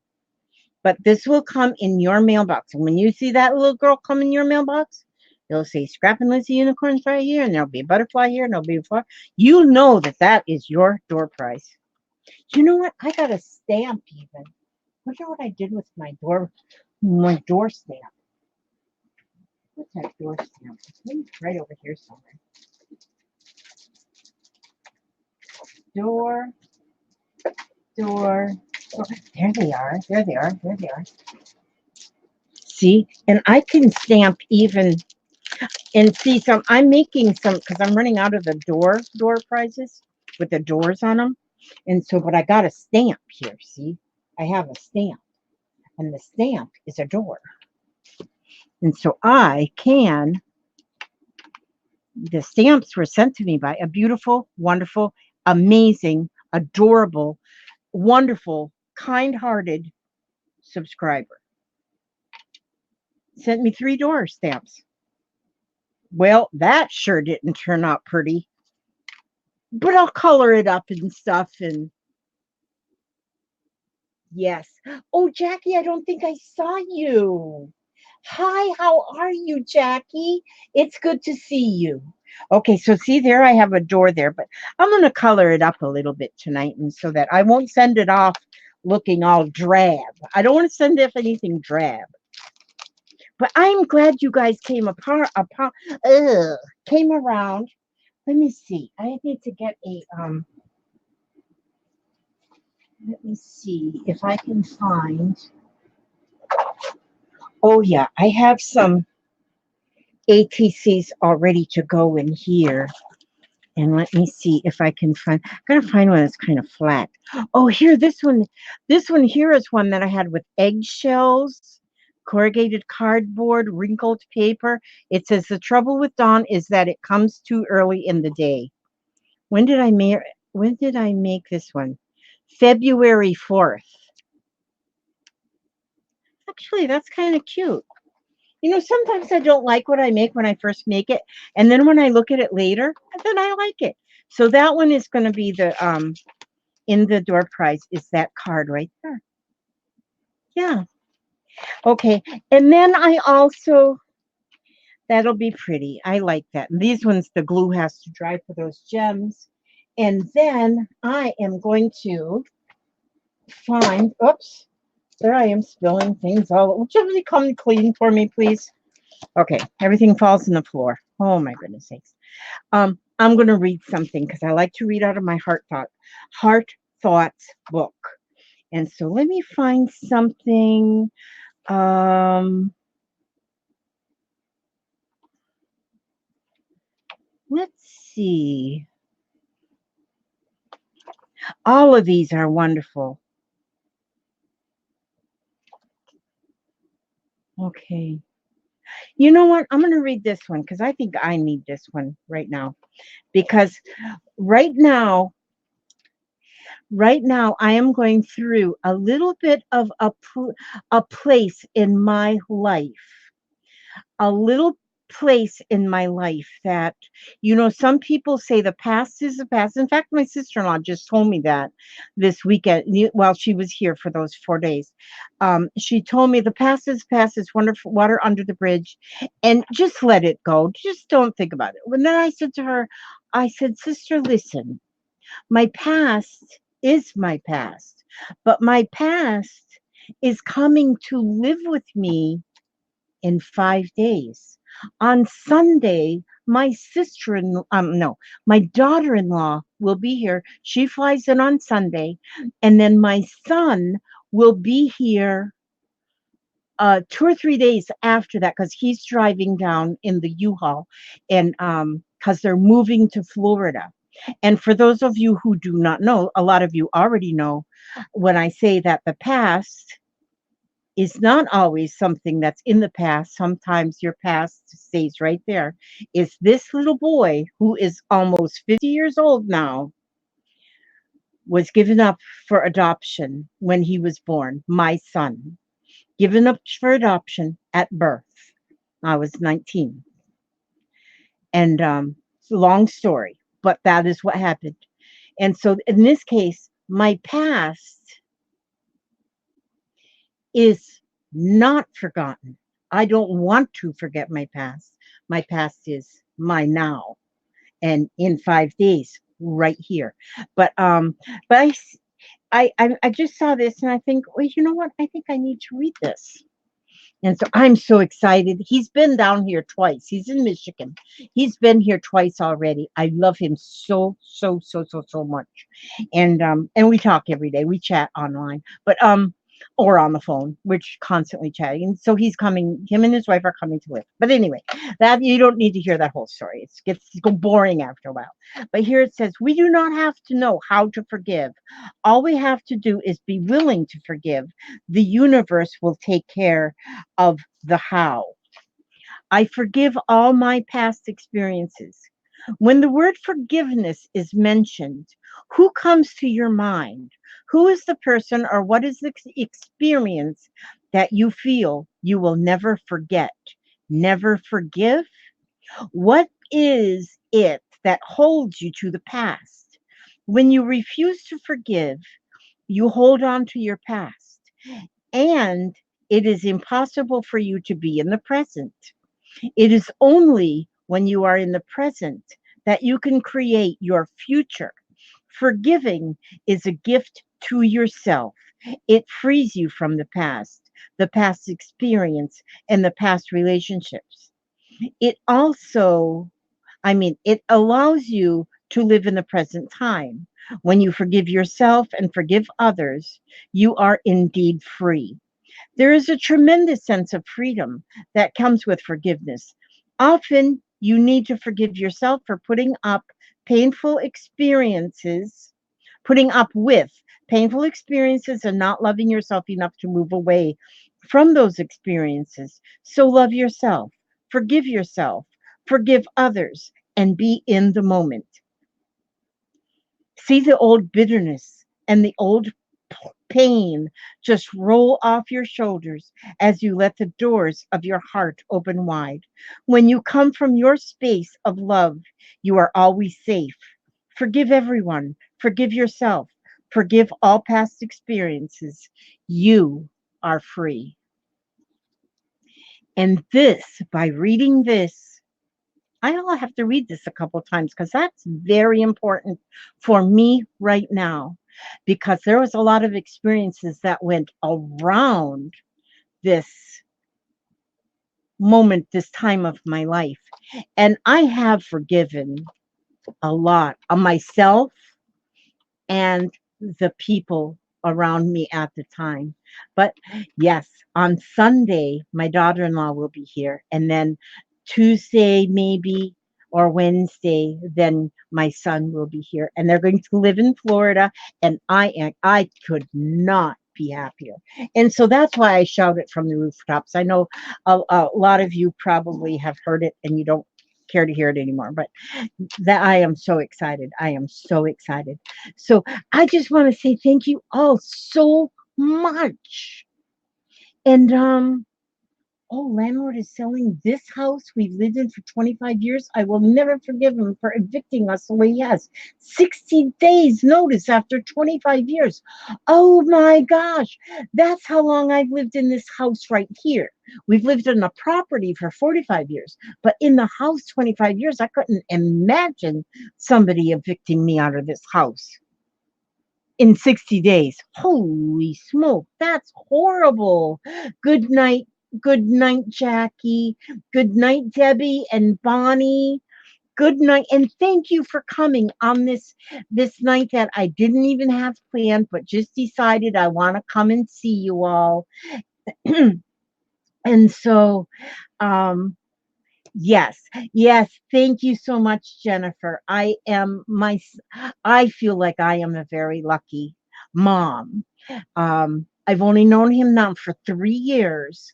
But this will come in your mailbox. And when you see that little girl come in your mailbox, it'll say Scrappin' Lizzie Unicorns right here, and there'll be a butterfly here, and there'll be a flower. You know that is your door prize. You know what? I got a stamp even. Look at what I did with my door stamp. What's that door stamp? Maybe it's right over here somewhere. Door. There they are. There they are. There they are. See, and I can stamp even. And see, I'm making some because I'm running out of the door prizes with the doors on them. And so, but I got a stamp here. See, I have a stamp, and the stamp is a door. And so the stamps were sent to me by a beautiful, wonderful, amazing, adorable, wonderful, kind-hearted subscriber. Sent me 3 door stamps. Well, that sure didn't turn out pretty. But I'll color it up and stuff. And yes. Oh, Jackie, I don't think I saw you. Hi, how are you, Jackie? It's good to see you. Okay, so see there, I have a door there, but I'm going to color it up a little bit tonight, and so that I won't send it off looking all drab. I don't want to send off anything drab. But I'm glad you guys came around. Let me see. I need to get a let me see if I can find. Oh yeah, I have some ATCs all ready to go in here. And let me see if I can find. I gotta find one that's kind of flat. Oh, here, this one. This one here is one that I had with eggshells, corrugated cardboard, wrinkled paper. It says the trouble with Dawn is that it comes too early in the day. When did I make this one? February 4th. Actually, that's kind of cute. You know, sometimes I don't like what I make when I first make it, and then when I look at it later, then I like it. So that one is going to be the in the door prize is that card right there. Yeah. Okay. And then I also, that'll be pretty. I like that. And these ones, the glue has to dry for those gems. And then I am going to find, oops, there I am spilling things all. Would somebody come clean for me, please? Okay, everything falls on the floor. Oh my goodness sakes. I'm going to read something because I like to read out of my heart thoughts book. And so let me find something. Let's see. All of these are wonderful. Okay. You know what? I'm going to read this one because I think I need this one right now. Because right now, right now, I am going through a little bit of a place in my life, a little place in my life that, some people say the past is the past. In fact, my sister-in-law just told me that this weekend while she was here for those 4 days. She told me the past is past, it's wonderful water under the bridge, and just let it go. Just don't think about it. And then I said to her, I said, sister, listen, my past is my past, but my past is coming to live with me in 5 days. On Sunday, my no, my daughter-in-law will be here. She flies in on Sunday, and then my son will be here 2 or 3 days after that because he's driving down in the U-Haul, and because they're moving to Florida. And for those of you who do not know, a lot of you already know when I say that the past is not always something that's in the past. Sometimes your past stays right there. Is this little boy who is almost 50 years old now was given up for adoption when he was born, my son, given up for adoption at birth. I was 19. And it's a long story, but that is what happened. And so in this case, my past is not forgotten. I don't want to forget my past. My past is my now, and in 5 days, right here. But I just saw this and I think, well, you know what? I think I need to read this. And so I'm so excited. He's been down here twice. He's in Michigan. He's been here twice already. I love him so, so, so, so, so much. And we talk every day. We chat online. But or on the phone. We're constantly chatting. And so he's coming, him and his wife are coming to live. But anyway, that you don't need to hear that whole story. It gets boring after a while. But here it says, we do not have to know how to forgive. All we have to do is be willing to forgive. The universe will take care of the how. I forgive all my past experiences. When the word forgiveness is mentioned, who comes to your mind? Who is the person or what is the experience that you feel you will never forget? Never forgive? What is it that holds you to the past? When you refuse to forgive, you hold on to your past, and it is impossible for you to be in the present. It is only when you are in the present that you can create your future. Forgiving is a gift to yourself. It frees you from the past experience, and the past relationships. It also, it allows you to live in the present time. When you forgive yourself and forgive others, you are indeed free. There is a tremendous sense of freedom that comes with forgiveness. Often, you need to forgive yourself for painful experiences, putting up with painful experiences and not loving yourself enough to move away from those experiences. So love yourself, forgive others, and be in the moment. See the old bitterness and the old pain just roll off your shoulders as you let the doors of your heart open wide. When you come from your space of love, you are always safe. Forgive everyone, forgive yourself, forgive all past experiences. You are free. And this, by reading this, I'll have to read this a couple times because that's very important for me right now, because there was a lot of experiences that went around this moment, this time of my life. And I have forgiven a lot of myself and the people around me at the time. But yes, on Sunday, my daughter-in-law will be here. And then Tuesday, maybe, or Wednesday, then my son will be here. And they're going to live in Florida. And I could not be happier. And so that's why I shout it from the rooftops. I know a lot of you probably have heard it and you don't care to hear it anymore, but that I am so excited. I am so excited. So I just want to say thank you all so much. And oh, landlord is selling this house we've lived in for 25 years. I will never forgive him for evicting us the way he has. 60 days notice after 25 years. Oh my gosh. That's how long I've lived in this house right here. We've lived in a property for 45 years, but in the house 25 years, I couldn't imagine somebody evicting me out of this house in 60 days. Holy smoke, that's horrible. Good night. Good night, Jackie. Good night, Debbie and Bonnie. Good night, and thank you for coming on this night that I didn't even have planned, but just decided I want to come and see you all. And so, um, yes, yes, thank you so much, Jennifer. I feel like I am a very lucky mom. I've only known him now for 3 years,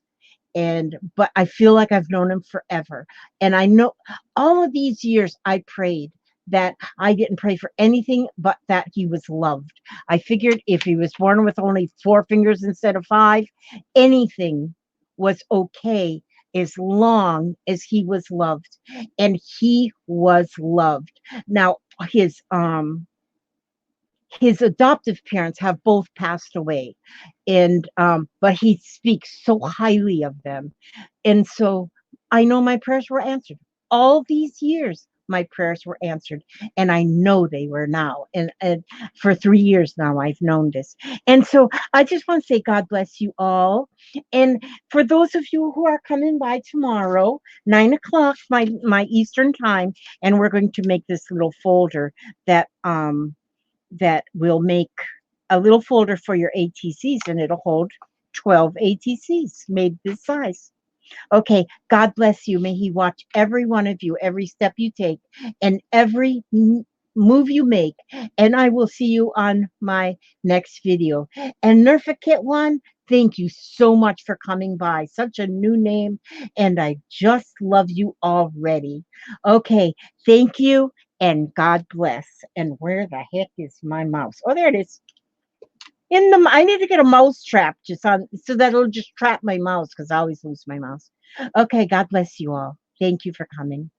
but I feel like I've known him forever. And I know all of these years I prayed that I didn't pray for anything but that he was loved. I figured if he was born with only 4 fingers instead of 5, anything was okay as long as he was loved. And he was loved. Now his adoptive parents have both passed away, and but he speaks so highly of them. And so I know my prayers were answered. All these years, my prayers were answered, and I know they were now. And for 3 years now, I've known this. And so I just want to say, God bless you all. And for those of you who are coming by tomorrow, 9 o'clock, my Eastern time, and we're going to make this little folder that will make a little folder for your ATCs, and it'll hold 12 ATCs made this size. Okay, God bless you. May he watch every one of you, every step you take, and every move you make. And I will see you on my next video. And Nerfa Kit One, thank you so much for coming by. Such a new name, and I just love you already. Okay, thank you, and God bless. And where the heck is my mouse? Oh, there it is. I need to get a mouse trap just on so that it'll just trap my mouse because I always lose my mouse. Okay, God bless you all. Thank you for coming.